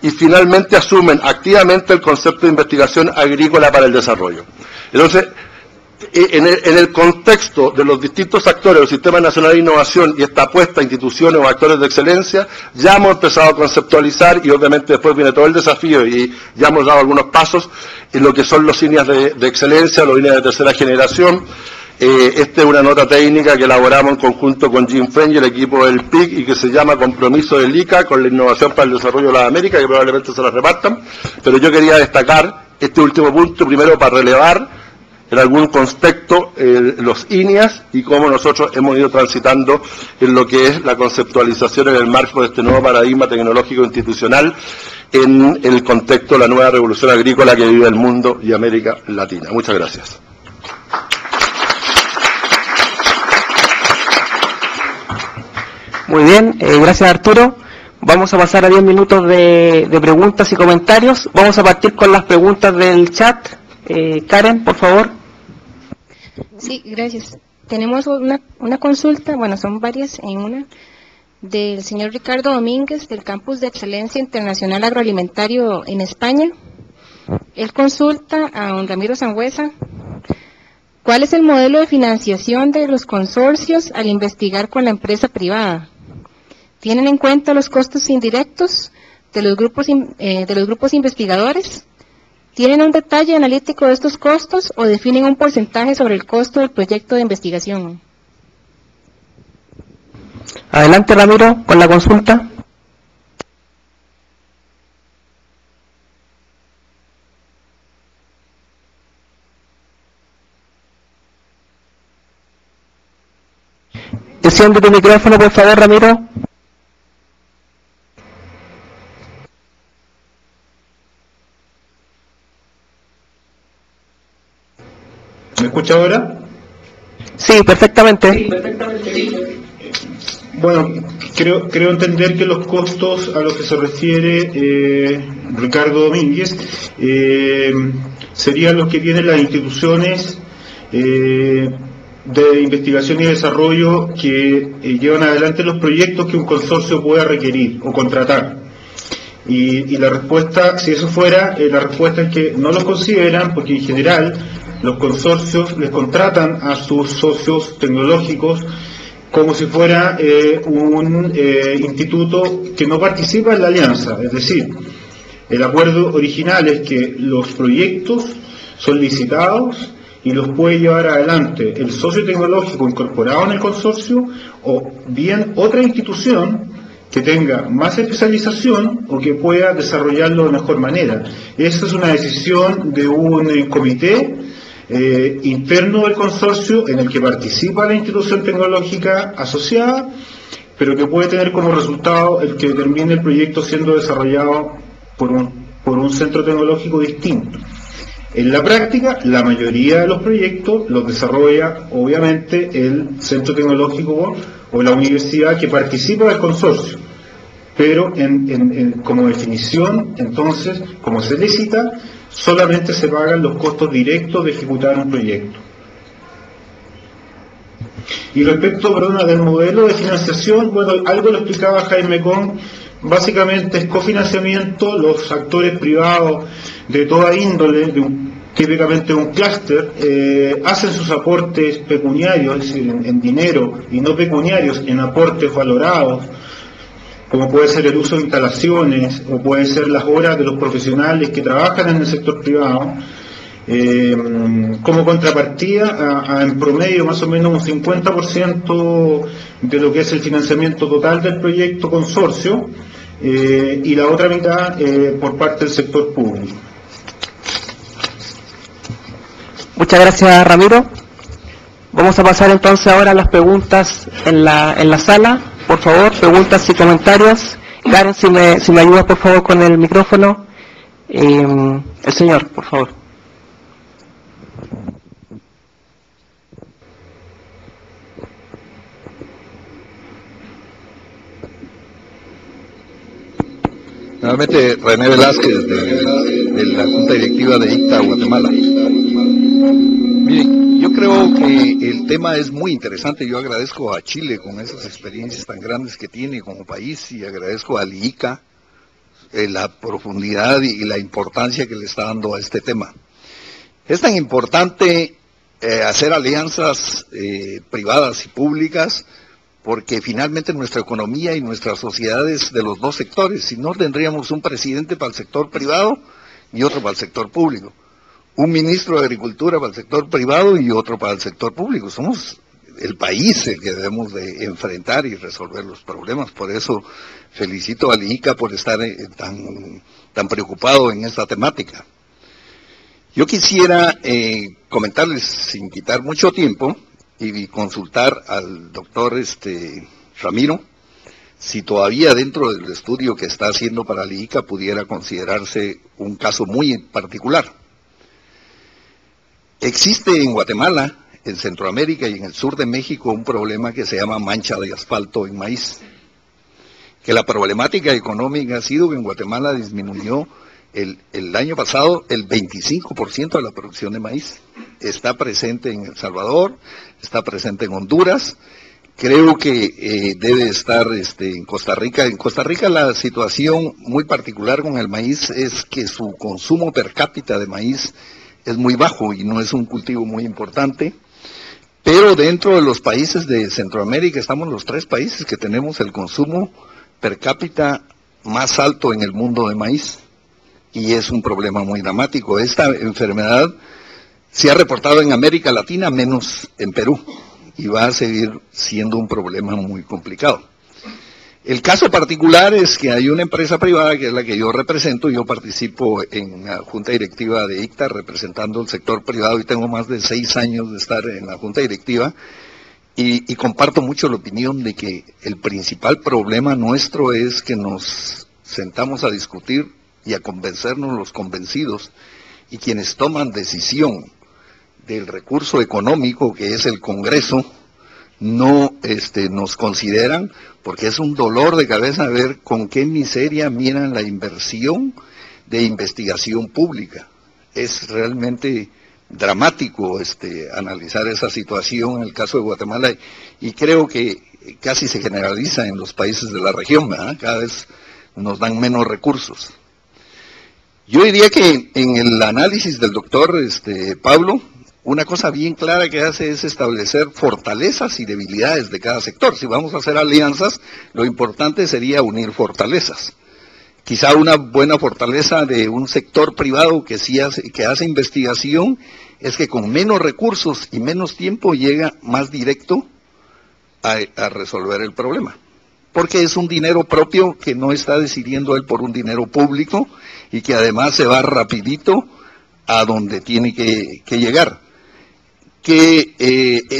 y finalmente asumen activamente el concepto de investigación agrícola para el desarrollo. Entonces, en el contexto de los distintos actores del Sistema Nacional de Innovación y esta apuesta a instituciones o actores de excelencia, ya hemos empezado a conceptualizar y obviamente después viene todo el desafío y ya hemos dado algunos pasos en lo que son los líneas de excelencia, las líneas de tercera generación. Esta es una nota técnica que elaboramos en conjunto con Jim Feng y el equipo del PIC y que se llama Compromiso del ICA con la innovación para el desarrollo de las Américas, que probablemente se la repartan, pero yo quería destacar este último punto, primero para relevar en algún contexto los INIAS y cómo nosotros hemos ido transitando en lo que es la conceptualización en el marco de este nuevo paradigma tecnológico institucional en el contexto de la nueva revolución agrícola que vive el mundo y América Latina. Muchas gracias. Muy bien, gracias Arturo. Vamos a pasar a 10 minutos de preguntas y comentarios. Vamos a partir con las preguntas del chat. Karen, por favor. Sí, gracias. Tenemos una consulta, bueno, son varias en una, del señor Ricardo Domínguez, del Campus de Excelencia Internacional Agroalimentario en España. Él consulta a don Ramiro Sangüesa, ¿cuál es el modelo de financiación de los consorcios al investigar con la empresa privada? ¿Tienen en cuenta los costos indirectos de los grupos investigadores? ¿Tienen un detalle analítico de estos costos o definen un porcentaje sobre el costo del proyecto de investigación? Adelante, Ramiro, con la consulta. Enciende tu micrófono, por favor, Ramiro. ¿Me escucha ahora? Sí, perfectamente. Bueno, creo entender que los costos a los que se refiere Ricardo Domínguez serían los que tienen las instituciones de investigación y desarrollo que llevan adelante los proyectos que un consorcio pueda requerir o contratar. Y la respuesta, si eso fuera, la respuesta es que no los consideran porque en general los consorcios les contratan a sus socios tecnológicos como si fuera un instituto que no participa en la alianza. Es decir, el acuerdo original es que los proyectos son licitados y los puede llevar adelante el socio tecnológico incorporado en el consorcio o bien otra institución que tenga más especialización o que pueda desarrollarlo de mejor manera. Esa es una decisión de un comité interno del consorcio en el que participa la institución tecnológica asociada, pero que puede tener como resultado el que termine el proyecto siendo desarrollado por un centro tecnológico distinto. En la práctica, la mayoría de los proyectos los desarrolla obviamente el centro tecnológico o la universidad que participa del consorcio, pero como definición, entonces, como se licita, solamente se pagan los costos directos de ejecutar un proyecto. Y respecto, del modelo de financiación, bueno, algo lo explicaba Jaime Con, básicamente es cofinanciamiento, los actores privados de toda índole, típicamente un clúster, hacen sus aportes pecuniarios, es decir, en dinero, y no pecuniarios, en aportes valorados, como puede ser el uso de instalaciones, o puede ser las horas de los profesionales que trabajan en el sector privado, como contrapartida en promedio más o menos un 50% de lo que es el financiamiento total del proyecto consorcio, y la otra mitad por parte del sector público. Muchas gracias, Ramiro. Vamos a pasar entonces ahora a las preguntas en la sala. Por favor, preguntas y comentarios. Karen, si me ayudas por favor con el micrófono. El señor, por favor. Nuevamente, René Velázquez, de la Junta Directiva de ICTA Guatemala. Miren, yo creo que el tema es muy interesante. Yo agradezco a Chile con esas experiencias tan grandes que tiene como país y agradezco al ICA la profundidad y la importancia que le está dando a este tema. Es tan importante hacer alianzas privadas y públicas, porque finalmente nuestra economía y nuestra sociedad es de los dos sectores. Si no, tendríamos un presidente para el sector privado y otro para el sector público, un ministro de Agricultura para el sector privado y otro para el sector público. Somos el país el que debemos de enfrentar y resolver los problemas. Por eso felicito al IICA por estar tan preocupado en esta temática. Yo quisiera comentarles, sin quitar mucho tiempo, y consultar al doctor Ramiro, si todavía dentro del estudio que está haciendo para el IICA pudiera considerarse un caso muy particular. Existe en Guatemala, en Centroamérica y en el sur de México un problema que se llama mancha de asfalto en maíz. Que la problemática económica ha sido que en Guatemala disminuyó el año pasado el 25% de la producción de maíz. Está presente en El Salvador, está presente en Honduras, creo que debe estar en Costa Rica. En Costa Rica la situación muy particular con el maíz es que su consumo per cápita de maíz es muy bajo y no es un cultivo muy importante, pero dentro de los países de Centroamérica estamos los 3 países que tenemos el consumo per cápita más alto en el mundo de maíz, y es un problema muy dramático. Esta enfermedad se ha reportado en América Latina, menos en Perú, y va a seguir siendo un problema muy complicado. El caso particular es que hay una empresa privada que es la que yo represento. Yo participo en la junta directiva de ICTA representando el sector privado y tengo más de 6 años de estar en la junta directiva, y comparto mucho la opinión de que el principal problema nuestro es que nos sentamos a discutir y a convencernos los convencidos, y quienes toman decisión del recurso económico, que es el Congreso, no nos consideran, porque es un dolor de cabeza ver con qué miseria miran la inversión de investigación pública. Es realmente dramático analizar esa situación en el caso de Guatemala, y creo que casi se generaliza en los países de la región, ¿verdad? Cada vez nos dan menos recursos. Yo diría que en el análisis del doctor Pablo, una cosa bien clara que hace es establecer fortalezas y debilidades de cada sector. Si vamos a hacer alianzas, lo importante sería unir fortalezas. Quizá una buena fortaleza de un sector privado que hace investigación es que con menos recursos y menos tiempo llega más directo a resolver el problema. Porque es un dinero propio que no está decidiendo él por un dinero público, y que además se va rapidito a donde tiene que llegar.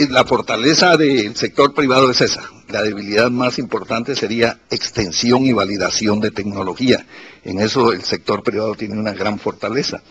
La fortaleza del sector privado es esa. La debilidad más importante sería extensión y validación de tecnología. En eso el sector privado tiene una gran fortaleza.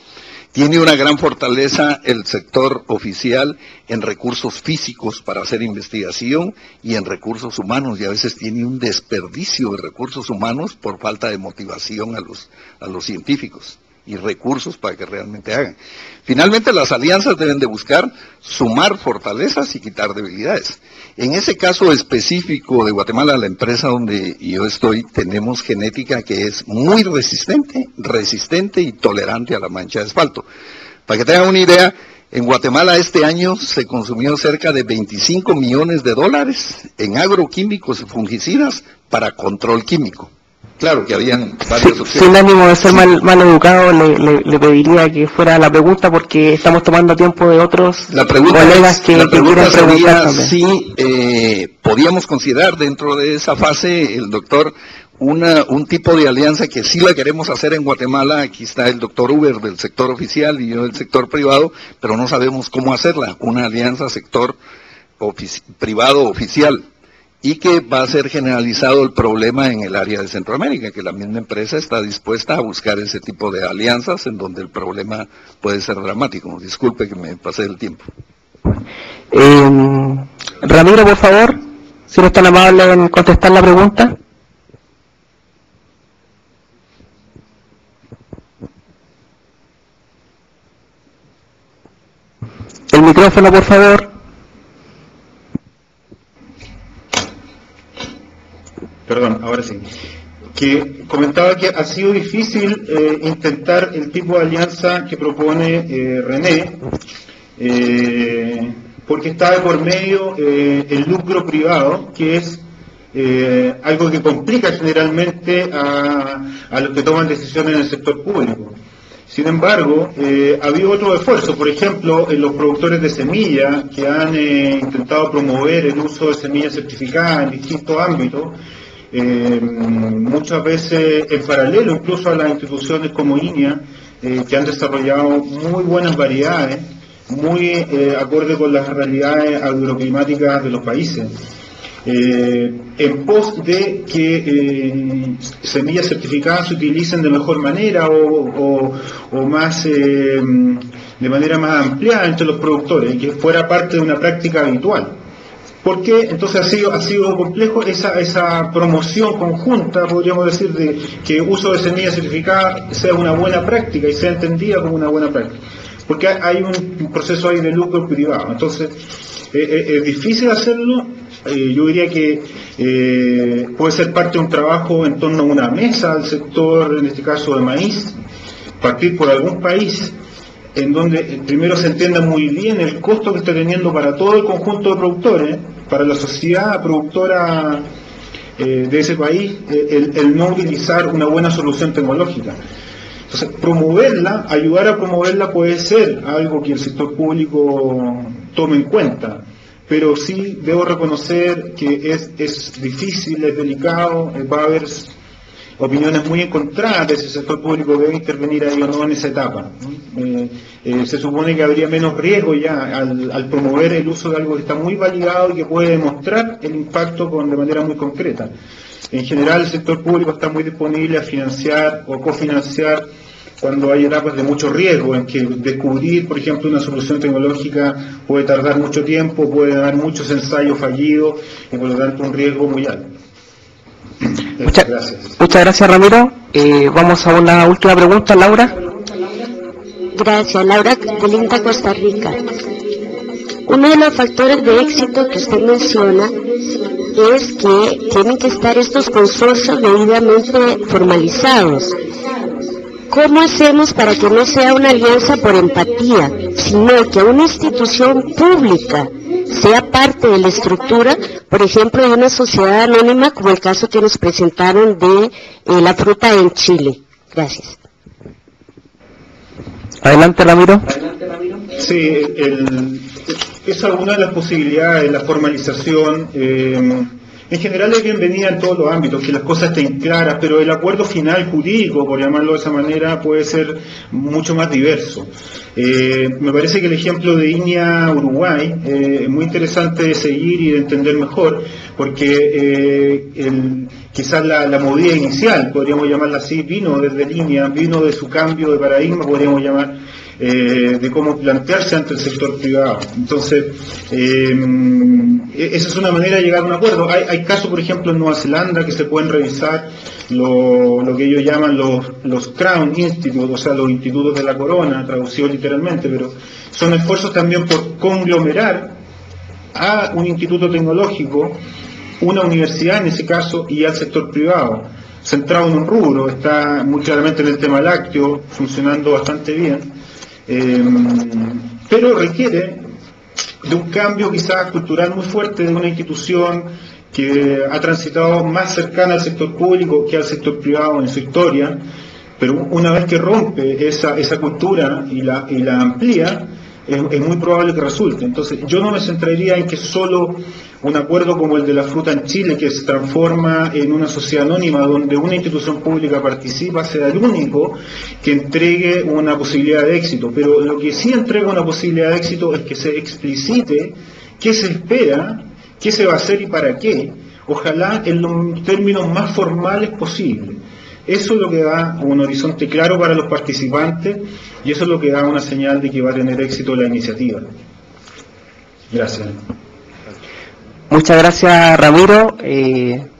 Tiene una gran fortaleza el sector oficial en recursos físicos para hacer investigación y en recursos humanos, y a veces tiene un desperdicio de recursos humanos por falta de motivación a los científicos y recursos para que realmente hagan. Finalmente, las alianzas deben de buscar sumar fortalezas y quitar debilidades. En ese caso específico de Guatemala, la empresa donde yo estoy, tenemos genética que es muy resistente y tolerante a la mancha de asfalto. Para que tengan una idea, en Guatemala este año se consumió cerca de $25 millones en agroquímicos y fungicidas para control químico. Claro que habían varias opciones. Sin ánimo de ser mal educado, le pediría que fuera la pregunta, porque estamos tomando tiempo de otros colegas que quieren preguntar también. Si podíamos considerar dentro de esa fase, el doctor, un tipo de alianza que sí la queremos hacer en Guatemala. Aquí está el doctor Uber del sector oficial y yo del sector privado, pero no sabemos cómo hacerla. Una alianza sector privado oficial, y que va a ser generalizado el problema en el área de Centroamérica, que la misma empresa está dispuesta a buscar ese tipo de alianzas en donde el problema puede ser dramático. Disculpe que me pasé el tiempo. Ramiro, por favor, si no es tan amable en contestar la pregunta. El micrófono, por favor. Perdón, ahora sí. Que comentaba que ha sido difícil intentar el tipo de alianza que propone René, porque está de por medio el lucro privado, que es algo que complica generalmente a los que toman decisiones en el sector público. Sin embargo, ha habido otro esfuerzo, por ejemplo, en los productores de semillas que han intentado promover el uso de semillas certificadas en distintos ámbitos, muchas veces en paralelo incluso a las instituciones como INEA, que han desarrollado muy buenas variedades, muy acorde con las realidades agroclimáticas de los países, en pos de que semillas certificadas se utilicen de mejor manera o más de manera más ampliada entre los productores y que fuera parte de una práctica habitual. Porque entonces ha sido complejo esa promoción conjunta, podríamos decir, de que uso de semillas certificadas sea una buena práctica y sea entendida como una buena práctica. Porque hay un proceso ahí de lucro privado. Entonces, es difícil hacerlo. Yo diría que puede ser parte de un trabajo en torno a una mesa del sector, en este caso de maíz, partir por algún país en donde primero se entienda muy bien el costo que está teniendo para todo el conjunto de productores, para la sociedad productora de ese país, el no utilizar una buena solución tecnológica. Entonces, promoverla, ayudar a promoverla puede ser algo que el sector público tome en cuenta, pero sí debo reconocer que es difícil, es delicado, va a haber opiniones muy encontradas de si el sector público debe intervenir ahí o no en esa etapa. Se supone que habría menos riesgo ya al promover el uso de algo que está muy validado y que puede demostrar el impacto de manera muy concreta. En general, el sector público está muy disponible a financiar o cofinanciar cuando hay etapas de mucho riesgo, en que descubrir, por ejemplo, una solución tecnológica puede tardar mucho tiempo, puede dar muchos ensayos fallidos y por lo tanto un riesgo muy alto. Muchas gracias, Ramiro. Vamos a una última pregunta, Laura. Gracias, Laura de Linda, Costa Rica. Uno de los factores de éxito que usted menciona es que tienen que estar estos consorcios debidamente formalizados. ¿Cómo hacemos para que no sea una alianza por empatía, sino que una institución pública sea parte de la estructura, por ejemplo, de una sociedad anónima, como el caso que nos presentaron de la fruta en Chile? Gracias. Adelante, Ramiro. Sí, esa es una de las posibilidades, la formalización. En general es bienvenida en todos los ámbitos, que las cosas estén claras, pero el acuerdo final jurídico, por llamarlo de esa manera, puede ser mucho más diverso. Me parece que el ejemplo de INEA Uruguay es muy interesante de seguir y de entender mejor, porque quizás la movida inicial, podríamos llamarla así, vino desde INEA, vino de su cambio de paradigma, podríamos llamar, de cómo plantearse ante el sector privado. Entonces, esa es una manera de llegar a un acuerdo. Hay casos, por ejemplo, en Nueva Zelanda que se pueden revisar lo que ellos llaman los Crown Institutes, o sea, los institutos de la corona, traducido literalmente, pero son esfuerzos también por conglomerar a un instituto tecnológico, una universidad en ese caso, y al sector privado, centrado en un rubro. Está muy claramente en el tema lácteo, funcionando bastante bien. Pero requiere de un cambio quizás cultural muy fuerte de una institución que ha transitado más cercana al sector público que al sector privado en su historia, pero una vez que rompe esa cultura y la amplía, es muy probable que resulte. Entonces, yo no me centraría en que solo un acuerdo como el de la fruta en Chile, que se transforma en una sociedad anónima donde una institución pública participa, sea el único que entregue una posibilidad de éxito. Pero lo que sí entrega una posibilidad de éxito es que se explicite qué se espera, qué se va a hacer y para qué, ojalá en los términos más formales posibles. Eso es lo que da un horizonte claro para los participantes y eso es lo que da una señal de que va a tener éxito la iniciativa. Gracias. Muchas gracias, Ramiro.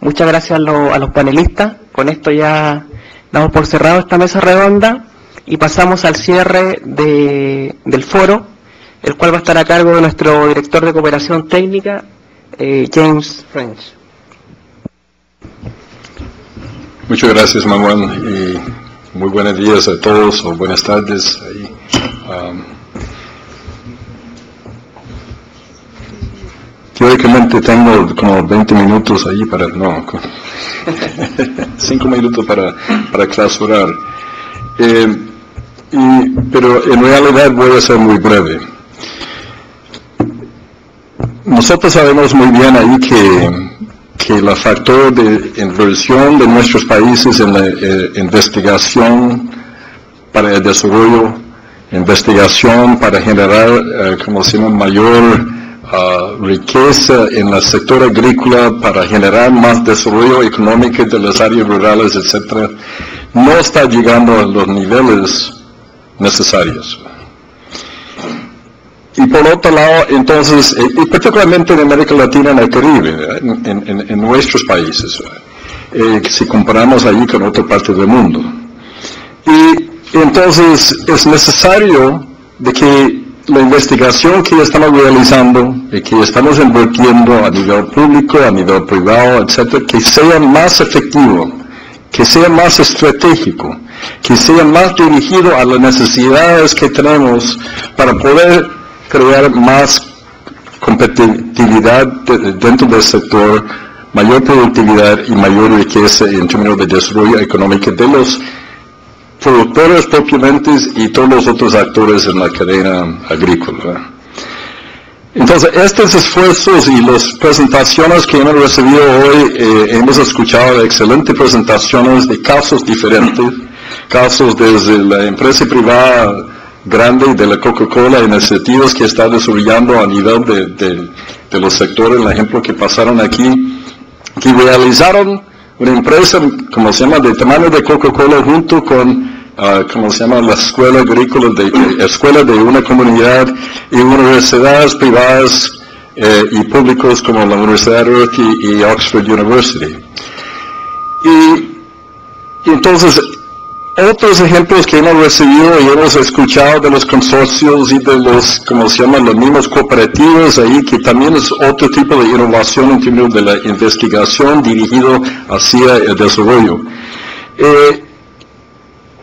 Muchas gracias a los panelistas. Con esto ya damos por cerrado esta mesa redonda y pasamos al cierre del foro, el cual va a estar a cargo de nuestro director de cooperación técnica, James French. Muchas gracias, Manuel, y muy buenos días a todos, o buenas tardes. teóricamente tengo como 20 minutos ahí para, no, 5 minutos para clausurar. Pero en realidad voy a ser muy breve. Nosotros sabemos muy bien ahí que el factor de inversión de nuestros países en la investigación para el desarrollo, investigación para generar, como se llama, mayor riqueza en el sector agrícola, para generar más desarrollo económico de las áreas rurales, etcétera, no está llegando a los niveles necesarios. Y por otro lado, entonces, y particularmente en América Latina, en el Caribe, en nuestros países, si comparamos allí con otra parte del mundo. Y entonces es necesario de que la investigación que estamos realizando y que estamos invirtiendo a nivel público, a nivel privado, etcétera, que sea más efectivo, que sea más estratégico, que sea más dirigido a las necesidades que tenemos para poder crear más competitividad dentro del sector, mayor productividad y mayor riqueza en términos de desarrollo económico de los productores propiamente y todos los otros actores en la cadena agrícola. Entonces, estos esfuerzos y las presentaciones que hemos recibido hoy, hemos escuchado excelentes presentaciones de casos diferentes, casos desde la empresa privada grande de la Coca-Cola, iniciativas que está desarrollando a nivel de los sectores, el ejemplo que pasaron aquí, que realizaron una empresa, como se llama, de tamaño de Coca-Cola junto con, como se llama, la escuela agrícola, escuela de una comunidad y universidades privadas y públicos como la Universidad de Earth y Oxford University. Y entonces, otros ejemplos que hemos recibido y hemos escuchado de los consorcios y de los, como se llaman, los mismos cooperativos ahí, que también es otro tipo de innovación en términos de la investigación dirigido hacia el desarrollo.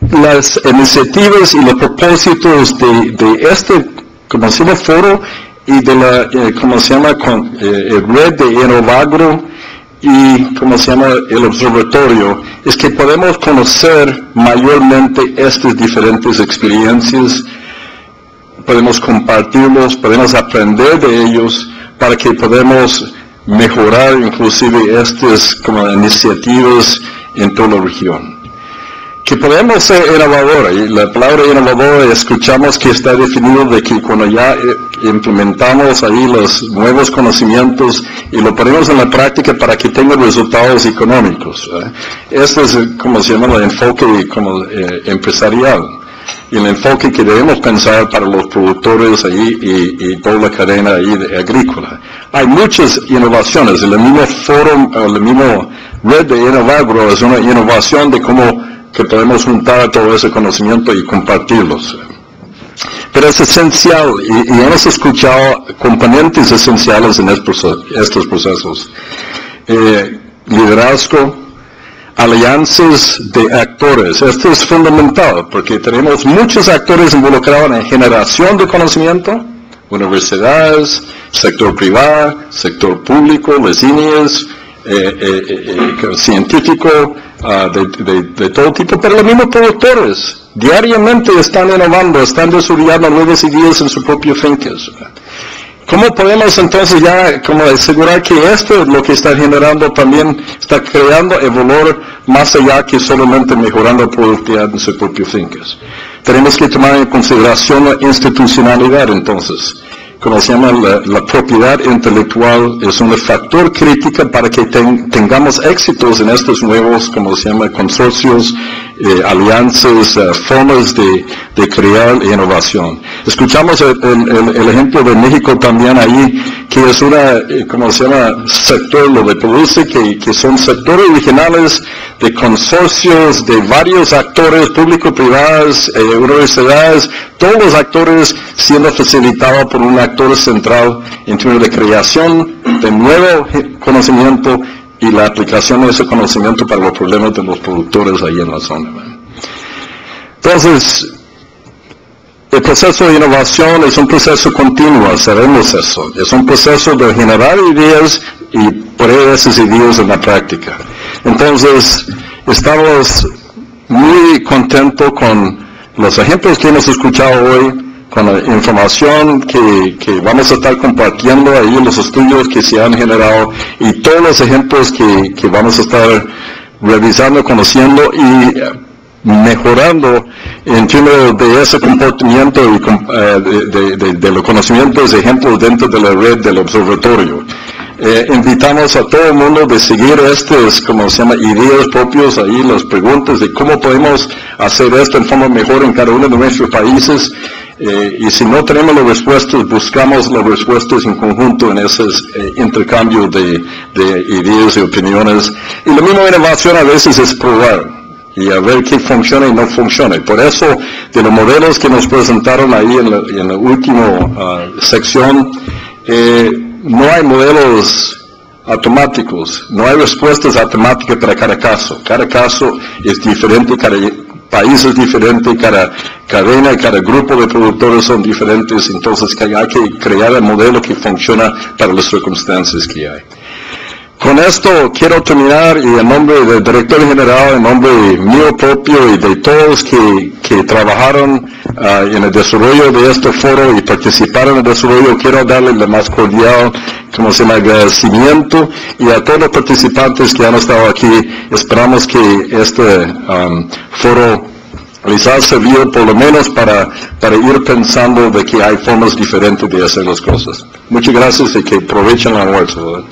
Las iniciativas y los propósitos de este, como se llama, foro y de la, como se llama, red de Innovagro y, como se llama, el observatorio, es que podemos conocer mayormente estas diferentes experiencias, podemos compartirlos, podemos aprender de ellos para que podamos mejorar inclusive estas como iniciativas en toda la región. Que podemos ser innovadores, y la palabra innovador escuchamos que está definido de que cuando ya implementamos ahí los nuevos conocimientos y lo ponemos en la práctica para que tenga resultados económicos. Este es como se llama el enfoque como, empresarial, y el enfoque que debemos pensar para los productores ahí y toda la cadena ahí agrícola. Hay muchas innovaciones, el mismo foro, el mismo red de Innovagro es una innovación de cómo que podemos juntar todo ese conocimiento y compartirlos. Pero es esencial, y hemos escuchado componentes esenciales en estos procesos. Liderazgo, alianzas de actores. Esto es fundamental, porque tenemos muchos actores involucrados en generación de conocimiento, universidades, sector privado, sector público, las líneas, científico, de todo tipo, pero los mismos productores diariamente están innovando, están desarrollando nuevas ideas en sus propios fincas. ¿Cómo podemos entonces ya como asegurar que esto lo que está generando también está creando el valor más allá que solamente mejorando la productividad en sus propios fincas? Tenemos que tomar en consideración la institucionalidad entonces. Como se llama, la propiedad intelectual es un factor crítico para que tengamos éxitos en estos nuevos, como se llama, consorcios, alianzas, formas de crear innovación. Escuchamos el ejemplo de México también ahí, que es una, como se llama, sector, lo de produce, que son sectores originales de consorcios de varios actores público-privados, universidades, todos los actores siendo facilitados por un actor central en términos de creación de nuevo conocimiento y la aplicación de ese conocimiento para los problemas de los productores ahí en la zona. Entonces, el proceso de innovación es un proceso continuo, sabemos eso. Es un proceso de generar ideas y poner esas ideas en la práctica. Entonces, estamos muy contentos con los ejemplos que hemos escuchado hoy, con la información que vamos a estar compartiendo ahí, los estudios que se han generado y todos los ejemplos que vamos a estar revisando, conociendo y mejorando en términos de ese comportamiento y de los conocimientos, ejemplos dentro de la red del observatorio. Invitamos a todo el mundo de seguir estas, como se llama, ideas propias ahí, las preguntas de cómo podemos hacer esto en forma mejor en cada uno de nuestros países. Y si no tenemos las respuestas, buscamos las respuestas en conjunto en esos intercambios de ideas y opiniones. Y la misma innovación a veces es probar y a ver qué funciona y no funciona. Por eso, de los modelos que nos presentaron ahí en la última sección, no hay modelos automáticos, no hay respuestas automáticas para cada caso. Cada caso es diferente, cada país es diferente, cada cadena, cada grupo de productores son diferentes, entonces hay que crear el modelo que funciona para las circunstancias que hay. Con esto quiero terminar y en nombre del director general, en nombre mío propio y de todos que trabajaron en el desarrollo de este foro y participaron en el desarrollo, quiero darle el más cordial, agradecimiento, y a todos los participantes que han estado aquí. Esperamos que este foro les ha servido por lo menos para ir pensando de que hay formas diferentes de hacer las cosas. Muchas gracias y que aprovechen el almuerzo.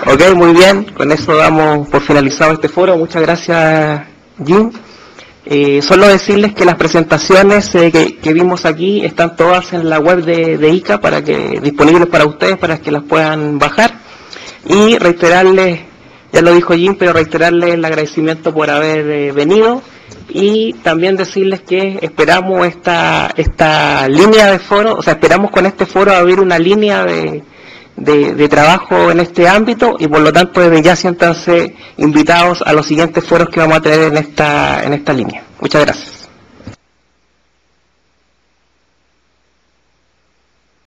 Ok, muy bien, con eso damos por finalizado este foro. Muchas gracias, Jim. Solo decirles que las presentaciones que vimos aquí están todas en la web de ICA disponibles para ustedes, para que las puedan bajar. Y reiterarles, ya lo dijo Jim, pero reiterarles el agradecimiento por haber venido, y también decirles que esperamos esta línea de foro, o sea, esperamos con este foro abrir una línea de trabajo en este ámbito, y por lo tanto desde ya siéntanse invitados a los siguientes foros que vamos a tener en esta línea. Muchas gracias.